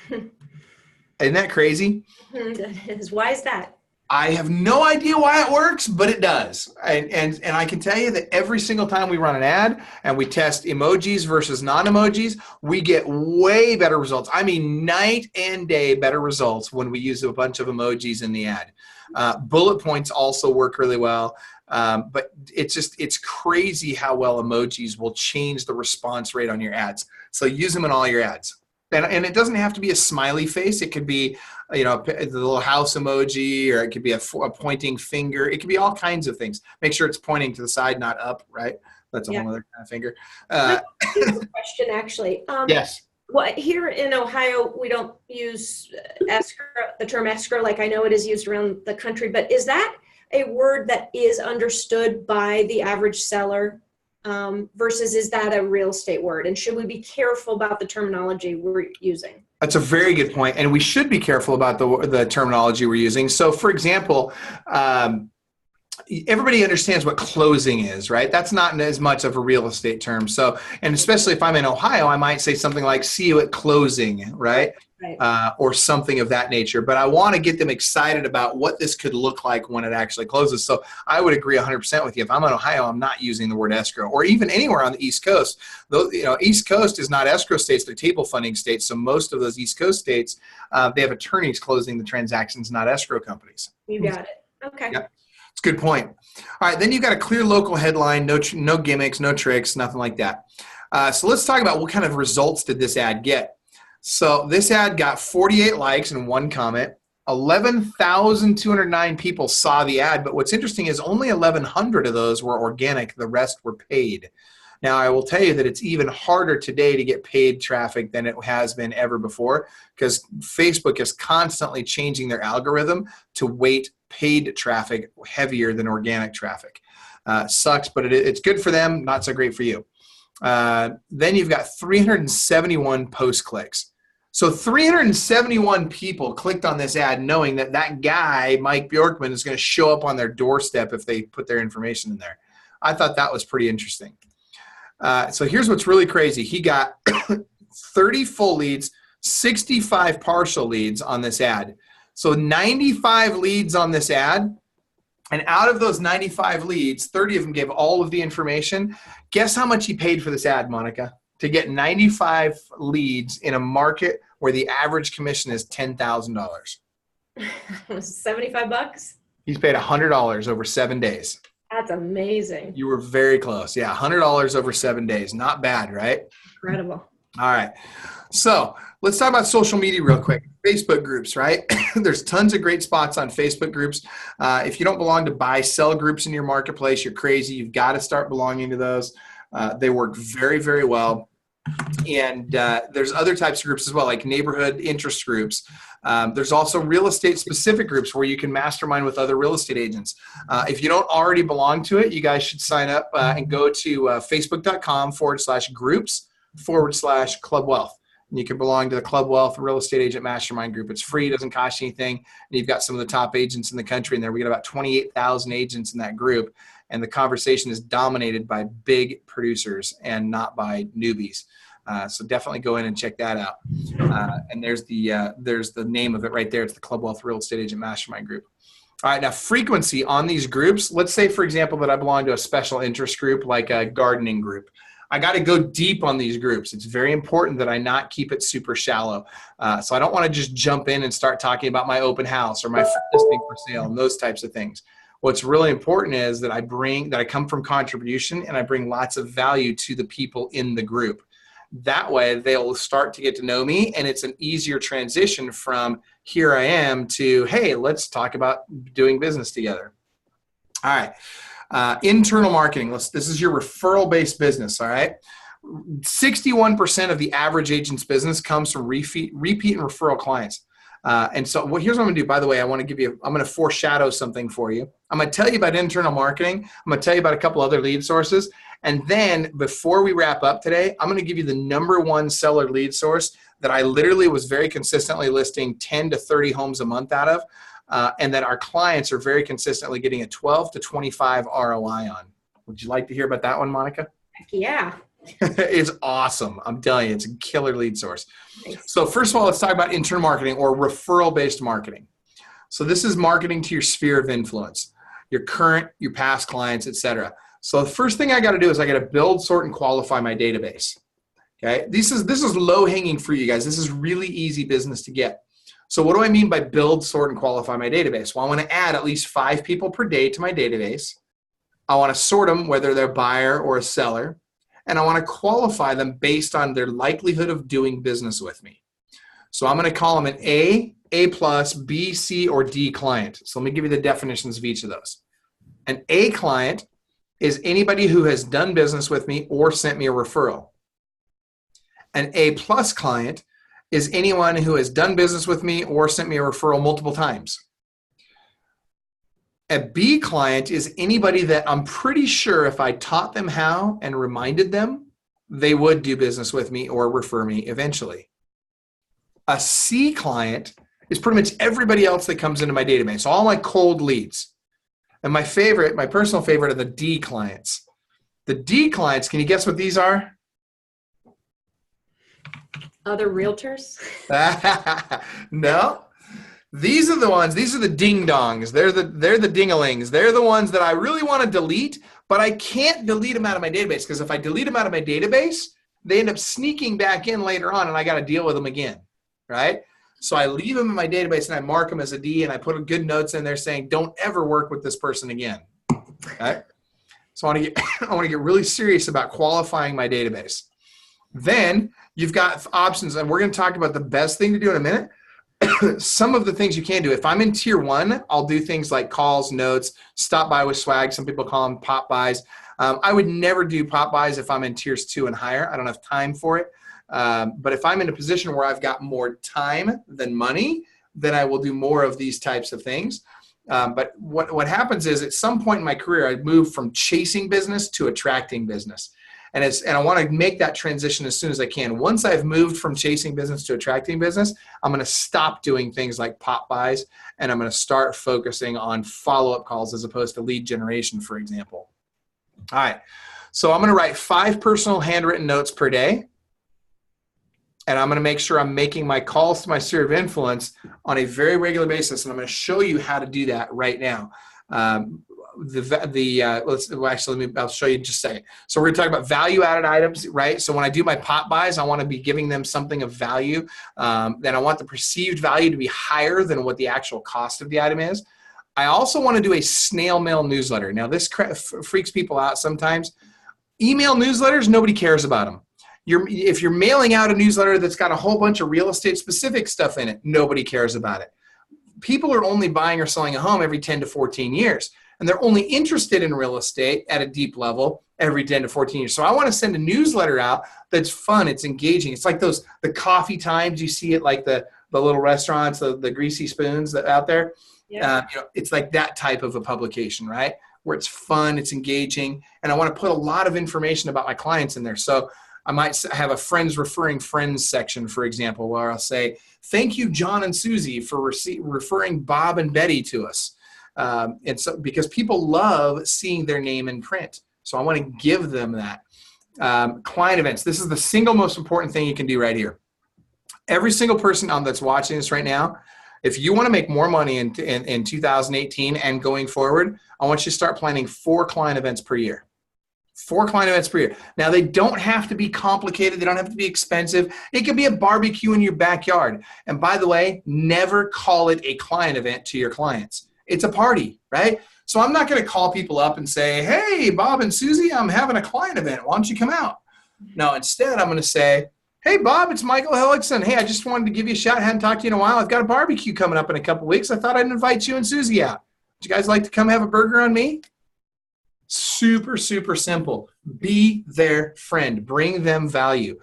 Isn't that crazy? That is. Why is that? I have no idea why it works, but it does. And I can tell you that every single time we run an ad and we test emojis versus non-emojis, we get way better results. I mean, night and day better results when we use a bunch of emojis in the ad. Bullet points also work really well. But it's crazy how well emojis will change the response rate on your ads. So use them in all your ads. And it doesn't have to be a smiley face. It could be, the little house emoji, or it could be a pointing finger. It could be all kinds of things. Make sure it's pointing to the side, not up, right? That's a whole other kind of finger. Question, actually. Yes. Well, here in Ohio, we don't use escrow, the term escrow, like I know it is used around the country, but is that a word that is understood by the average seller? Versus is that a real estate word? And should we be careful about the terminology we're using? That's a very good point. And we should be careful about the terminology we're using. So for example, everybody understands what closing is, right? That's not as much of a real estate term. So, and especially if I'm in Ohio, I might say something like, see you at closing, right? Or something of that nature. But I want to get them excited about what this could look like when it actually closes. So I would agree 100% with you. If I'm in Ohio, I'm not using the word escrow, or even anywhere on the East Coast. Though, East Coast is not escrow states, they're table funding states. So most of those East Coast states, they have attorneys closing the transactions, not escrow companies. You got it. Okay. Yep. It's a good point. All right, then you've got a clear local headline, no gimmicks, no tricks, nothing like that. So let's talk about what kind of results did this ad get. So this ad got 48 likes and 1 comment. 11,209 people saw the ad, but what's interesting is only 1,100 of those were organic. The rest were paid. Now, I will tell you that it's even harder today to get paid traffic than it has been ever before, because Facebook is constantly changing their algorithm to weight paid traffic heavier than organic traffic. Sucks, but it's good for them, not so great for you. Then you've got 371 post clicks. So 371 people clicked on this ad knowing that that guy, Mike Bjorkman, is going to show up on their doorstep if they put their information in there. I thought that was pretty interesting. So here's what's really crazy. He got 30 full leads, 65 partial leads on this ad. So 95 leads on this ad. And out of those 95 leads, 30 of them gave all of the information. Guess how much he paid for this ad, Monica? To get 95 leads in a market where the average commission is $10,000. $75? He's paid $100 over 7 days. That's amazing. You were very close. Yeah, $100 over 7 days. Not bad, right? Incredible. All right. So let's talk about social media real quick. Facebook groups, right? There's tons of great spots on Facebook groups. If you don't belong to buy-sell groups in your marketplace, you're crazy. You've got to start belonging to those. They work very, very well. And there's other types of groups as well, like neighborhood interest groups. There's also real estate specific groups where you can mastermind with other real estate agents. If you don't already belong to it, you guys should sign up and go to facebook.com/groups/Club Wealth. And you can belong to the Club Wealth Real Estate Agent Mastermind Group. It's free, doesn't cost you anything. And you've got some of the top agents in the country in there. We got about 28,000 agents in that group. And the conversation is dominated by big producers and not by newbies. So definitely go in and check that out. And there's the name of it right there. It's the Club Wealth Real Estate Agent Mastermind Group. All right, now frequency on these groups. Let's say, for example, that I belong to a special interest group like a gardening group. I got to go deep on these groups. It's very important that I not keep it super shallow. So I don't want to just jump in and start talking about my open house or my listing for sale and those types of things. What's really important is that I come from contribution and I bring lots of value to the people in the group. That way they'll start to get to know me, and it's an easier transition from here I am to, hey, let's talk about doing business together. All right. Internal marketing. This is your referral-based business. All right. 61% of the average agent's business comes from repeat and referral clients. And so here's what I'm gonna do. By the way, I'm gonna foreshadow something for you. I'm gonna tell you about internal marketing. I'm gonna tell you about a couple other lead sources. And then before we wrap up today, I'm gonna give you the #1 seller lead source that I literally was very consistently listing 10 to 30 homes a month out of. And that our clients are very consistently getting a 12 to 25 ROI on. Would you like to hear about that one, Monica? Heck yeah. It's awesome. I'm telling you, it's a killer lead source. Thanks. So first of all, let's talk about internal marketing or referral-based marketing. So this is marketing to your sphere of influence, your current, your past clients, etc. So the first thing I got to do is I got to build, sort, and qualify my database. Okay, this is low-hanging for you guys. This is really easy business to get. So what do I mean by build, sort, and qualify my database? Well, I want to add at least 5 people per day to my database. I want to sort them, whether they're a buyer or a seller. And I want to qualify them based on their likelihood of doing business with me. So I'm going to call them an A plus, B, C, or D client. So let me give you the definitions of each of those. An A client is anybody who has done business with me or sent me a referral. An A plus client is anyone who has done business with me or sent me a referral multiple times. A B client is anybody that I'm pretty sure if I taught them how and reminded them, they would do business with me or refer me eventually. A C client is pretty much everybody else that comes into my database, all my cold leads. And my personal favorite are the D clients. The D clients, can you guess what these are? Other realtors? No. These are the ding-dongs. They're the ding-a-lings. They're the ones that I really want to delete, but I can't delete them out of my database because if I delete them out of my database, they end up sneaking back in later on and I got to deal with them again, right? So I leave them in my database and I mark them as a D and I put good notes in there saying, don't ever work with this person again, right? So I want to get really serious about qualifying my database. Then you've got options, and we're going to talk about the best thing to do in a minute. Some of the things you can do. If I'm in tier 1, I'll do things like calls, notes, stop by with swag. Some people call them pop buys. I would never do pop buys if I'm in tiers 2 and higher. I don't have time for it. But if I'm in a position where I've got more time than money, then I will do more of these types of things. But what happens is at some point in my career, I moved from chasing business to attracting business. And I want to make that transition as soon as I can. Once I've moved from chasing business to attracting business, I'm going to stop doing things like pop buys, and I'm going to start focusing on follow-up calls as opposed to lead generation, for example. All right. So I'm going to write 5 personal handwritten notes per day. And I'm going to make sure I'm making my calls to my sphere of influence on a very regular basis. And I'm going to show you how to do that right now. I'll show you in just a second. So we're going to talk about value-added items, right? So when I do my pop buys, I want to be giving them something of value. Then I want the perceived value to be higher than what the actual cost of the item is. I also want to do a snail mail newsletter. Now, this freaks people out sometimes. Email newsletters, nobody cares about them. If you're mailing out a newsletter that's got a whole bunch of real estate specific stuff in it, nobody cares about it. People are only buying or selling a home every 10 to 14 years. And they're only interested in real estate at a deep level every 10 to 14 years. So I want to send a newsletter out that's fun, it's engaging. It's like the coffee times you see at like the little restaurants, the greasy spoons that out there. Yeah. It's like that type of a publication, right? Where it's fun, it's engaging, and I want to put a lot of information about my clients in there. So I might have a friends referring friends section, for example, where I'll say, thank you, John and Susie, for referring Bob and Betty to us. And so, because people love seeing their name in print. So I want to give them that. Client events. This is the single most important thing you can do right here. Every single person that's watching this right now, if you want to make more money in 2018 and going forward, I want you to start planning 4 client events per year. 4 client events per year. Now, they don't have to be complicated. They don't have to be expensive. It could be a barbecue in your backyard. And by the way, never call it a client event to your clients. It's a party, right? So I'm not going to call people up and say, hey, Bob and Susie, I'm having a client event. Why don't you come out? No, instead, I'm going to say, hey, Bob, it's Michael Hellickson. Hey, I just wanted to give you a shout. I hadn't talked to you in a while. I've got a barbecue coming up in a couple weeks. I thought I'd invite you and Susie out. Would you guys like to come have a burger on me? Super, super simple. Be their friend. Bring them value.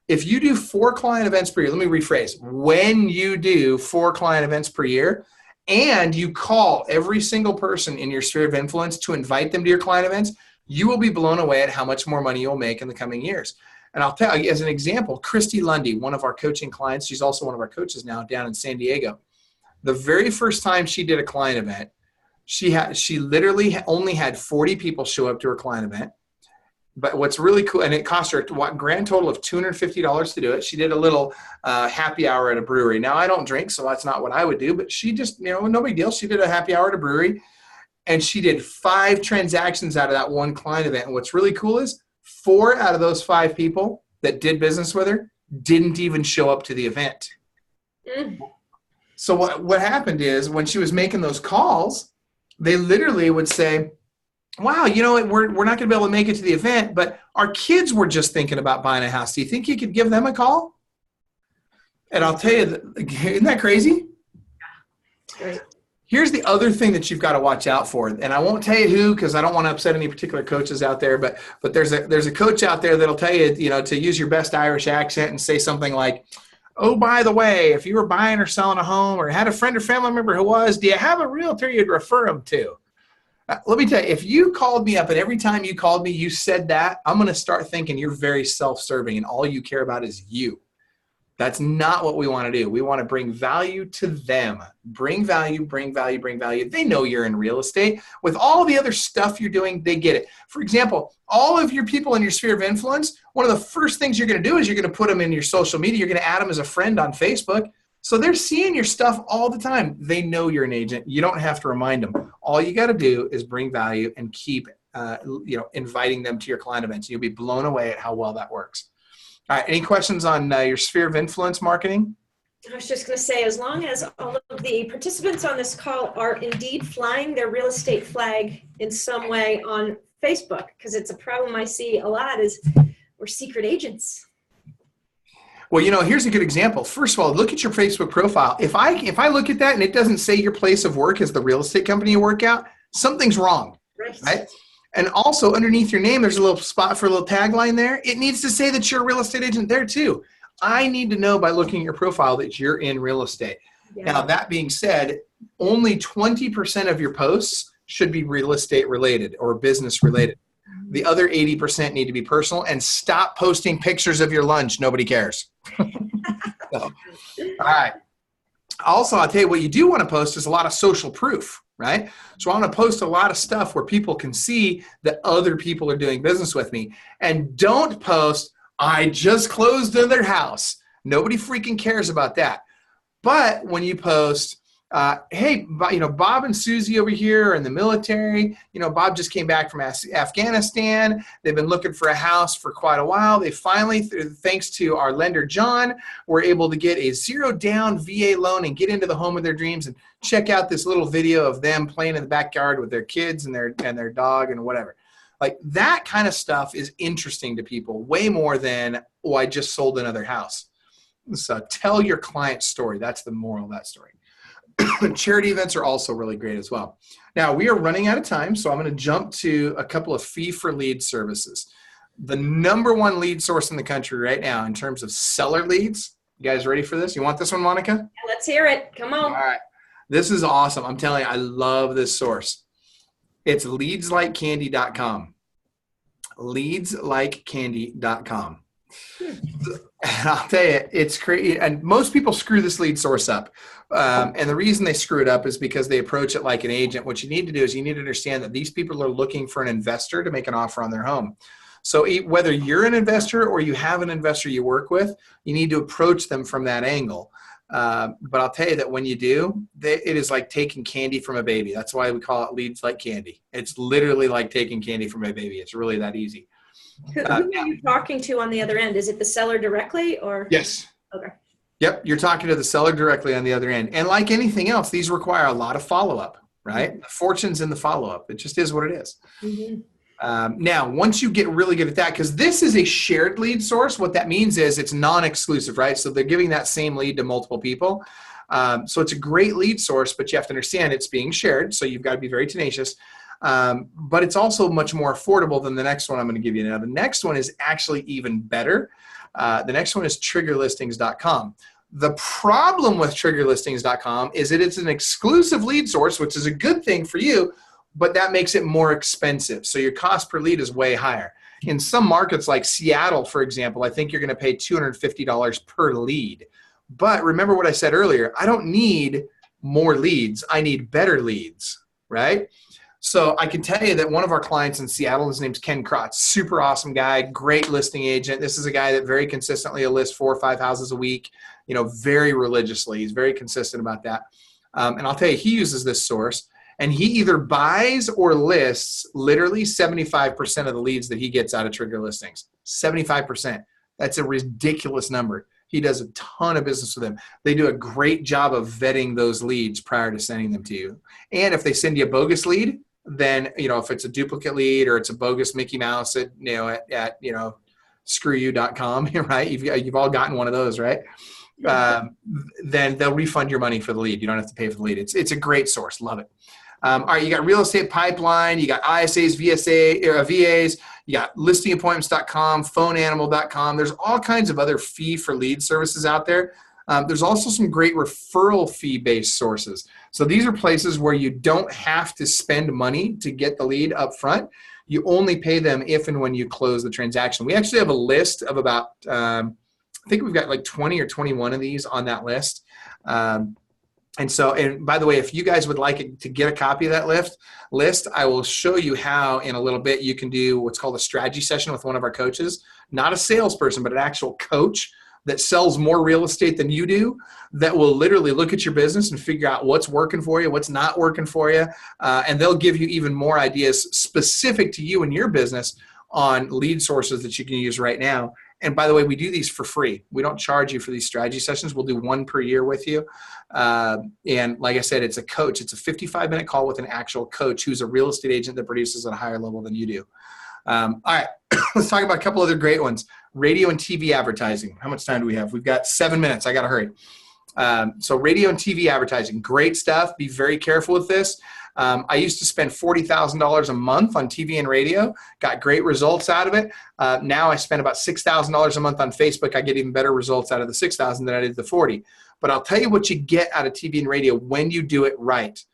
If you do 4 client events per year, let me rephrase. When you do 4 client events per year and you call every single person in your sphere of influence to invite them to your client events, you will be blown away at how much more money you'll make in the coming years. And I'll tell you, as an example, Christy Lundy, one of our coaching clients, she's also one of our coaches now down in San Diego. The very first time she did a client event, she literally only had 40 people show up to her client event. But what's really cool, and it cost her a grand total of $250 to do it. She did a little happy hour at a brewery. Now, I don't drink, so that's not what I would do. But she just, no big deal. She did a happy hour at a brewery, and she did 5 transactions out of that one client event. And what's really cool is 4 out of those 5 people that did business with her didn't even show up to the event. So what happened is when she was making those calls, they literally would say, wow, we're not going to be able to make it to the event, but our kids were just thinking about buying a house. Do you think you could give them a call? And I'll tell you, isn't that crazy? Great. Here's the other thing that you've got to watch out for. And I won't tell you who, because I don't want to upset any particular coaches out there, but there's a coach out there that'll tell you, to use your best Irish accent and say something like, oh, by the way, if you were buying or selling a home or had a friend or family member who was, do you have a realtor you'd refer them to? Let me tell you, if you called me up and every time you called me, you said that, I'm going to start thinking you're very self-serving and all you care about is you. That's not what we want to do. We want to bring value to them. Bring value, bring value, bring value. They know you're in real estate. With all the other stuff you're doing, they get it. For example, all of your people in your sphere of influence, one of the first things you're going to do is you're going to put them in your social media. You're going to add them as a friend on Facebook. So they're seeing your stuff all the time. They know you're an agent. You don't have to remind them. All you got to do is bring value and keep inviting them to your client events. You'll be blown away at how well that works. All right, any questions on your sphere of influence marketing? I was just going to say, as long as all of the participants on this call are indeed flying their real estate flag in some way on Facebook, because it's a problem I see a lot is we're secret agents. Well, here's a good example. First of all, look at your Facebook profile. If I look at that and it doesn't say your place of work is the real estate company you work at, something's wrong, right? And also underneath your name, there's a little spot for a little tagline there. It needs to say that you're a real estate agent there too. I need to know by looking at your profile that you're in real estate. Yeah. Now, that being said, only 20% of your posts should be real estate related or business related. The other 80% need to be personal, and stop posting pictures of your lunch. Nobody cares. All right. Also, I'll tell you what you do want to post is a lot of social proof, right? So I want to post a lot of stuff where people can see that other people are doing business with me. And don't post, I just closed on their house. Nobody freaking cares about that. But when you post, hey, Bob and Susie over here are in the military. Bob just came back from Afghanistan. They've been looking for a house for quite a while. They finally, thanks to our lender, John, were able to get a 0-down VA loan and get into the home of their dreams, and check out this little video of them playing in the backyard with their kids and their dog and whatever. Like, that kind of stuff is interesting to people way more than, oh, I just sold another house. So tell your client's story. That's the moral of that story. Charity events are also really great as well. Now, we are running out of time, so I'm going to jump to a couple of fee-for-lead services. The #1 lead source in the country right now in terms of seller leads. You guys ready for this? You want this one, Monica? Yeah, let's hear it. Come on. All right. This is awesome. I'm telling you, I love this source. It's leadslikecandy.com. Leadslikecandy.com. I'll tell you, it's crazy. And most people screw this lead source up. And the reason they screw it up is because they approach it like an agent. What you need to do is you need to understand that these people are looking for an investor to make an offer on their home. So whether you're an investor or you have an investor you work with, you need to approach them from that angle. But I'll tell you that when you do, it is like taking candy from a baby. That's why we call it leads like candy. It's literally like taking candy from a baby. It's really that easy. Who are you talking to on the other end? Is it the seller directly or? Yes. Okay. Yep. You're talking to the seller directly on the other end. And like anything else, these require a lot of follow-up, right? Mm-hmm. The fortune's in the follow-up. It just is what it is. Mm-hmm. Now, once you get really good at that, because this is a shared lead source, what that means is it's non-exclusive, right? So they're giving that same lead to multiple people. So it's a great lead source, but you have to understand it's being shared. So you've got to be very tenacious. But it's also much more affordable than the next one I'm going to give you. Now, the next one is actually even better. The next one is triggerlistings.com. The problem with triggerlistings.com is that it's an exclusive lead source, which is a good thing for you, but that makes it more expensive. So your cost per lead is way higher. In some markets like Seattle, for example, I think you're going to pay $250 per lead. But remember what I said earlier, I don't need more leads. I need better leads, right? So I can tell you that one of our clients in Seattle, his name's Ken Krotz, super awesome guy, great listing agent. This is a guy that very consistently will list 4 or 5 houses a week, very religiously. He's very consistent about that. And I'll tell you, he uses this source. And he either buys or lists literally 75% of the leads that he gets out of Trigger Listings. 75%. That's a ridiculous number. He does a ton of business with them. They do a great job of vetting those leads prior to sending them to you. And if they send you a bogus lead, then, if it's a duplicate lead or it's a bogus Mickey Mouse at screwyou.com, right? You've all gotten one of those, right? Then they'll refund your money for the lead. You don't have to pay for the lead. It's a great source. Love it. All right, you got Real Estate Pipeline, you got ISAs, VAs, you got listingappointments.com, phoneanimal.com. There's all kinds of other fee for lead services out there. There's also some great referral fee-based sources. So these are places where you don't have to spend money to get the lead up front. You only pay them if and when you close the transaction. We actually have a list of about, I think we've got like 20 or 21 of these on that list. And by the way, if you guys would like to get a copy of that list, I will show you how in a little bit you can do what's called a strategy session with one of our coaches, not a salesperson, but an actual coach that sells more real estate than you do, that will literally look at your business and figure out what's working for you, what's not working for you. And they'll give you even more ideas specific to you and your business on lead sources that you can use right now. And by the way, we do these for free. We don't charge you for these strategy sessions. We'll do one per year with you. And like I said, it's a coach. It's a 55-minute call with an actual coach who's a real estate agent that produces at a higher level than you do. All right, let's talk about a couple other great ones. Radio and TV advertising. How much time do we have? We've got 7 minutes. I got to hurry. So radio and TV advertising, great stuff. Be very careful with this. I used to spend $40,000 a month on TV and radio, got great results out of it. Now I spend about $6,000 a month on Facebook. I get even better results out of the $6,000 than I did the $40,000. But I'll tell you what you get out of TV and radio when you do it right.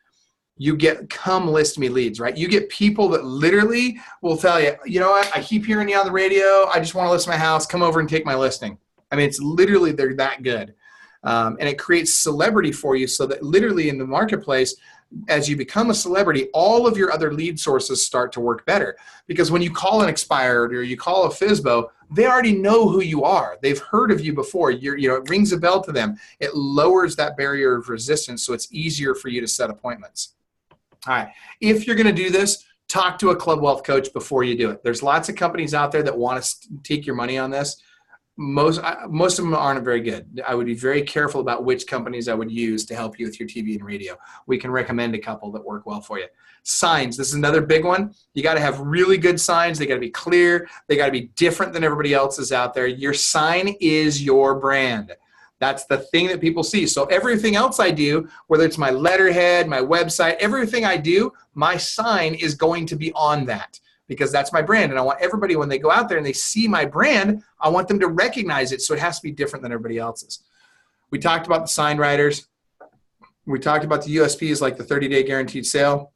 You get come list me leads, right? You get people that literally will tell you, you know what, I keep hearing you on the radio. I just want to list my house. Come over and take my listing. I mean, it's literally, they're that good. And it creates celebrity for you so that literally in the marketplace, as you become a celebrity, all of your other lead sources start to work better. Because when you call an expired or you call a FSBO, they already know who you are. They've heard of you before. It rings a bell to them. It lowers that barrier of resistance, so it's easier for you to set appointments. All right. If you're going to do this, talk to a Club Wealth coach before you do it. There's lots of companies out there that want to take your money on this. Most of them aren't very good. I would be very careful about which companies I would use to help you with your TV and radio. We can recommend a couple that work well for you. Signs. This is another big one. You got to have really good signs. They got to be clear. They got to be different than everybody else's out there. Your sign is your brand. That's the thing that people see. So everything else I do, whether it's my letterhead, my website, everything I do, my sign is going to be on that because that's my brand. And I want everybody, when they go out there and they see my brand, I want them to recognize it. So it has to be different than everybody else's. We talked about the sign writers. We talked about the USPs like the 30-day guaranteed sale.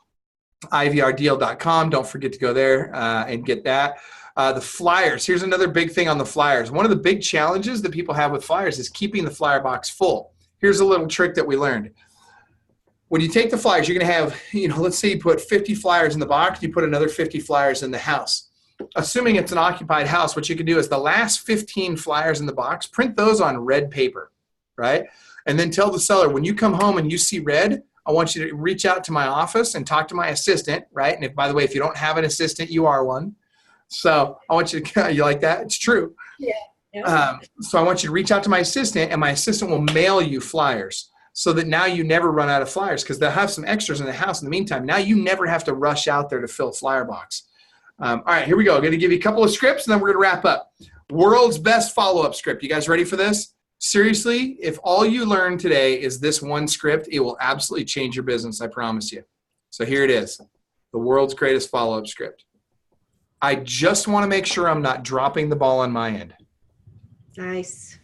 IVRdeal.com. Don't forget to go there and get that. The flyers. Here's another big thing on the flyers. One of the big challenges that people have with flyers is keeping the flyer box full. Here's a little trick that we learned. When you take the flyers, you're going to have, let's say you put 50 flyers in the box, you put another 50 flyers in the house. Assuming it's an occupied house, what you can do is the last 15 flyers in the box, print those on red paper, right? And then tell the seller, when you come home and you see red, I want you to reach out to my office and talk to my assistant, right? And if, by the way, if you don't have an assistant, you are one. So I want you to, you like that? It's true. Yeah. So I want you to reach out to my assistant, and my assistant will mail you flyers so that now you never run out of flyers, because they'll have some extras in the house in the meantime. Now you never have to rush out there to fill a flyer box. All right, here we go. I'm going to give you a couple of scripts, and then we're going to wrap up. World's best follow-up script. You guys ready for this? Seriously, if all you learn today is this one script, it will absolutely change your business, I promise you. So here it is, the world's greatest follow-up script. I just want to make sure I'm not dropping the ball on my end. Nice.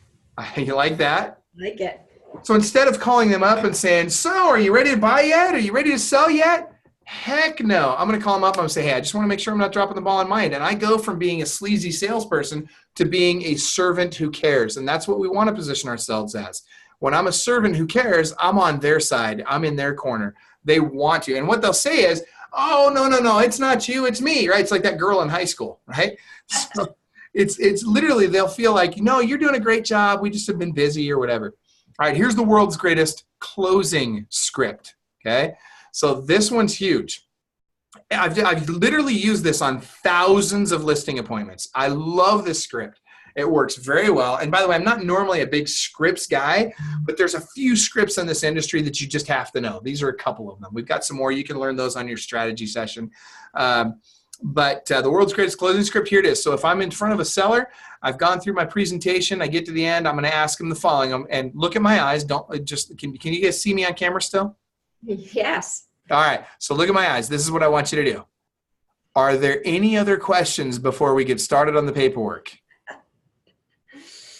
You like that? I like it. So instead of calling them up and saying, so are you ready to buy yet? Are you ready to sell yet? Heck no. I'm going to call them up. I'm going to say, hey, I just want to make sure I'm not dropping the ball on my end. And I go from being a sleazy salesperson to being a servant who cares. And that's what we want to position ourselves as. When I'm a servant who cares, I'm on their side. I'm in their corner. They want to. And what they'll say is, oh, no, it's not you, it's me, right? It's like that girl in high school, right? So it's literally, they'll feel like, no, you're doing a great job. We just have been busy or whatever. All right, here's the world's greatest closing script, okay? So this one's huge. I've literally used this on thousands of listing appointments. I love this script. It works very well. And by the way, I'm not normally a big scripts guy, but there's a few scripts in this industry that you just have to know. These are a couple of them. We've got some more. You can learn those on your strategy session. But the world's greatest closing script, here it is. So if I'm in front of a seller, I've gone through my presentation, I get to the end, I'm going to ask them the following. And look at my eyes. Don't just, can you guys see me on camera still? Yes. All right. So look at my eyes. This is what I want you to do. Are there any other questions before we get started on the paperwork?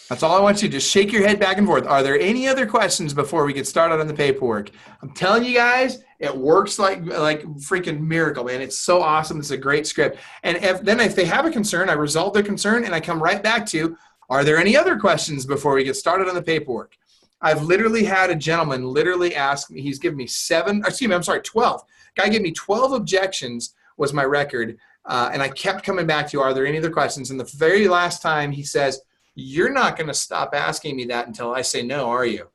That's all I want you to just shake your head back and forth. Are there any other questions before we get started on the paperwork? I'm telling you guys, it works like freaking miracle, man. It's so awesome. It's a great script. And if they have a concern, I resolve their concern and I come right back to, are there any other questions before we get started on the paperwork? I've literally had a gentleman literally ask me, he's given me 12. Guy gave me 12 objections was my record. And I kept coming back to, are there any other questions? And the very last time he says, you're not going to stop asking me that until I say no, are you?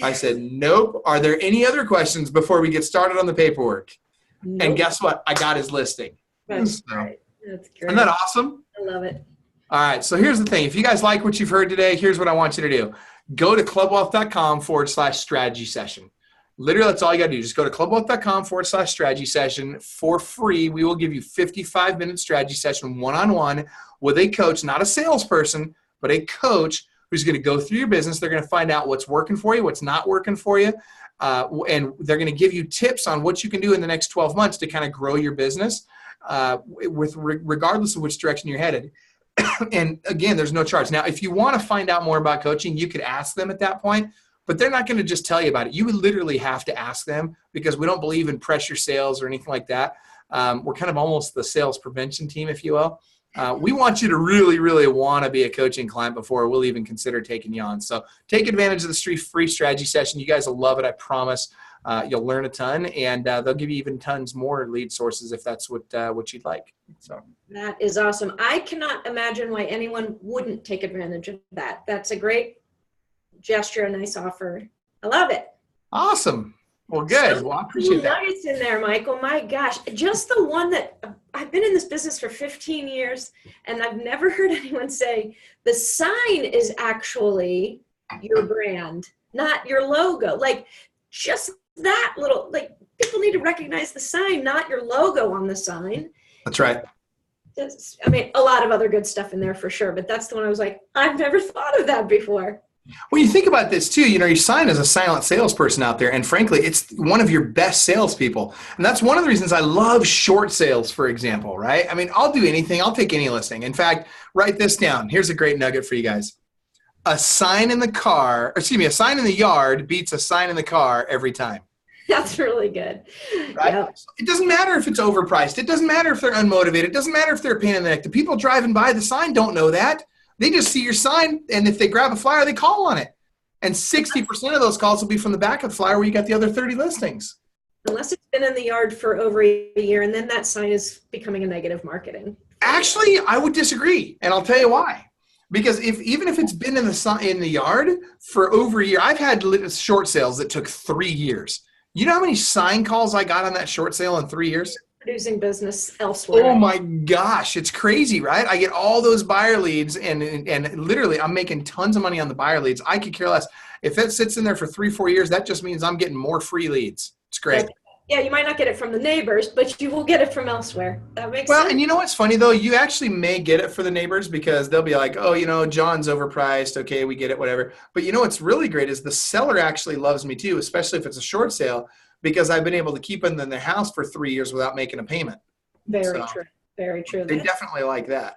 I said, nope. Are there any other questions before we get started on the paperwork? Nope. And guess what? I got his listing. That's great. That's great. Isn't that awesome? I love it. All right. So here's the thing. If you guys like what you've heard today, here's what I want you to do. Go to clubwealth.com/strategy session. Literally, that's all you got to do. Just go to clubwealth.com/strategy session for free. We will give you 55-minute strategy session one-on-one with a coach, not a salesperson, but a coach who's going to go through your business. They're going to find out what's working for you, what's not working for you, and they're going to give you tips on what you can do in the next 12 months to kind of grow your business regardless of which direction you're headed. And again, there's no charge. Now, if you want to find out more about coaching, you could ask them at that point, but they're not going to just tell you about it. You would literally have to ask them, because we don't believe in pressure sales or anything like that. We're kind of almost the sales prevention team, if you will. We want you to really, really want to be a coaching client before we'll even consider taking you on. So take advantage of the free strategy session. You guys will love it. I promise. You'll learn a ton, and they'll give you even tons more lead sources if that's what you'd like. So that is awesome. I cannot imagine why anyone wouldn't take advantage of that. That's a great gesture, a nice offer. I love it. Awesome. Well, good. Well, I appreciate that. Nuggets in there, Michael. My gosh, just the one that I've been in this business for 15 years, and I've never heard anyone say the sign is actually your brand, not your logo. Like, just that little, like, people need to recognize the sign, not your logo on the sign. That's right. I mean, a lot of other good stuff in there for sure, but that's the one I was like, I've never thought of that before. When you think about this too, your sign is a silent salesperson out there. And frankly, it's one of your best salespeople. And that's one of the reasons I love short sales, for example, right? I mean, I'll do anything. I'll take any listing. In fact, write this down. Here's a great nugget for you guys. A sign in the yard beats a sign in the car every time. That's really good. Right? Yep. It doesn't matter if it's overpriced. It doesn't matter if they're unmotivated. It doesn't matter if they're a pain in the neck. The people driving by the sign don't know that. They just see your sign, and if they grab a flyer, they call on it. And 60% of those calls will be from the back of the flyer where you got the other 30 listings. Unless it's been in the yard for over a year, and then that sign is becoming a negative marketing. Actually, I would disagree, and I'll tell you why. Because even if it's been in the yard for over a year, I've had short sales that took 3 years. You know how many sign calls I got on that short sale in 3 years? Producing business elsewhere. Oh my gosh, it's crazy, right? I get all those buyer leads, and literally I'm making tons of money on the buyer leads. I could care less. If it sits in there for 3-4 years, that just means I'm getting more free leads. It's great. Yeah, you might not get it from the neighbors, but you will get it from elsewhere. That makes sense. Well, and you know what's funny though? You actually may get it for the neighbors because they'll be like, oh, you know, John's overpriced. Okay, we get it, whatever. But you know what's really great is the seller actually loves me too, especially if it's a short sale, because I've been able to keep them in their house for 3 years without making a payment. Very true. Very true. They definitely like that.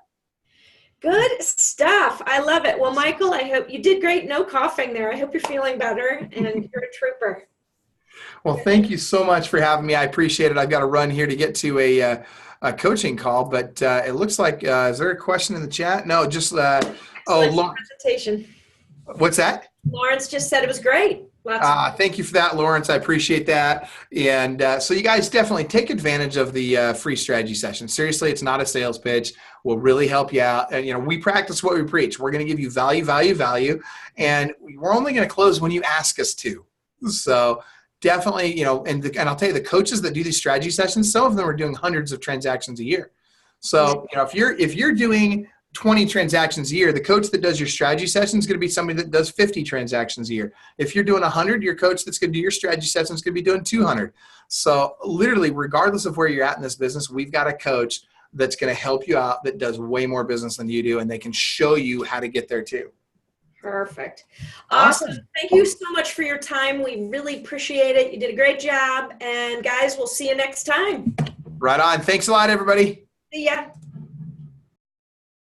Good stuff. I love it. Well, Michael, I hope you did great. No coughing there. I hope you're feeling better and you're a trooper. Well, thank you so much for having me. I appreciate it. I've got to run here to get to a coaching call, but it looks like, is there a question in the chat? No, just, presentation. What's that? Lawrence just said it was great. Thank you for that, Lawrence. I appreciate that. And so you guys definitely take advantage of the free strategy session. Seriously, it's not a sales pitch. We'll really help you out. And, you know, we practice what we preach. We're going to give you value, value, value. And we're only going to close when you ask us to. So definitely, you know, and I'll tell you, the coaches that do these strategy sessions, some of them are doing hundreds of transactions a year. So, you know, if you're doing 20 transactions a year, the coach that does your strategy session is going to be somebody that does 50 transactions a year. If you're doing 100, your coach that's going to do your strategy session is going to be doing 200. So literally, regardless of where you're at in this business, we've got a coach that's going to help you out that does way more business than you do, and they can show you how to get there too. Perfect. Awesome. Thank you so much for your time. We really appreciate it. You did a great job. And guys, we'll see you next time. Right on. Thanks a lot, everybody. See ya.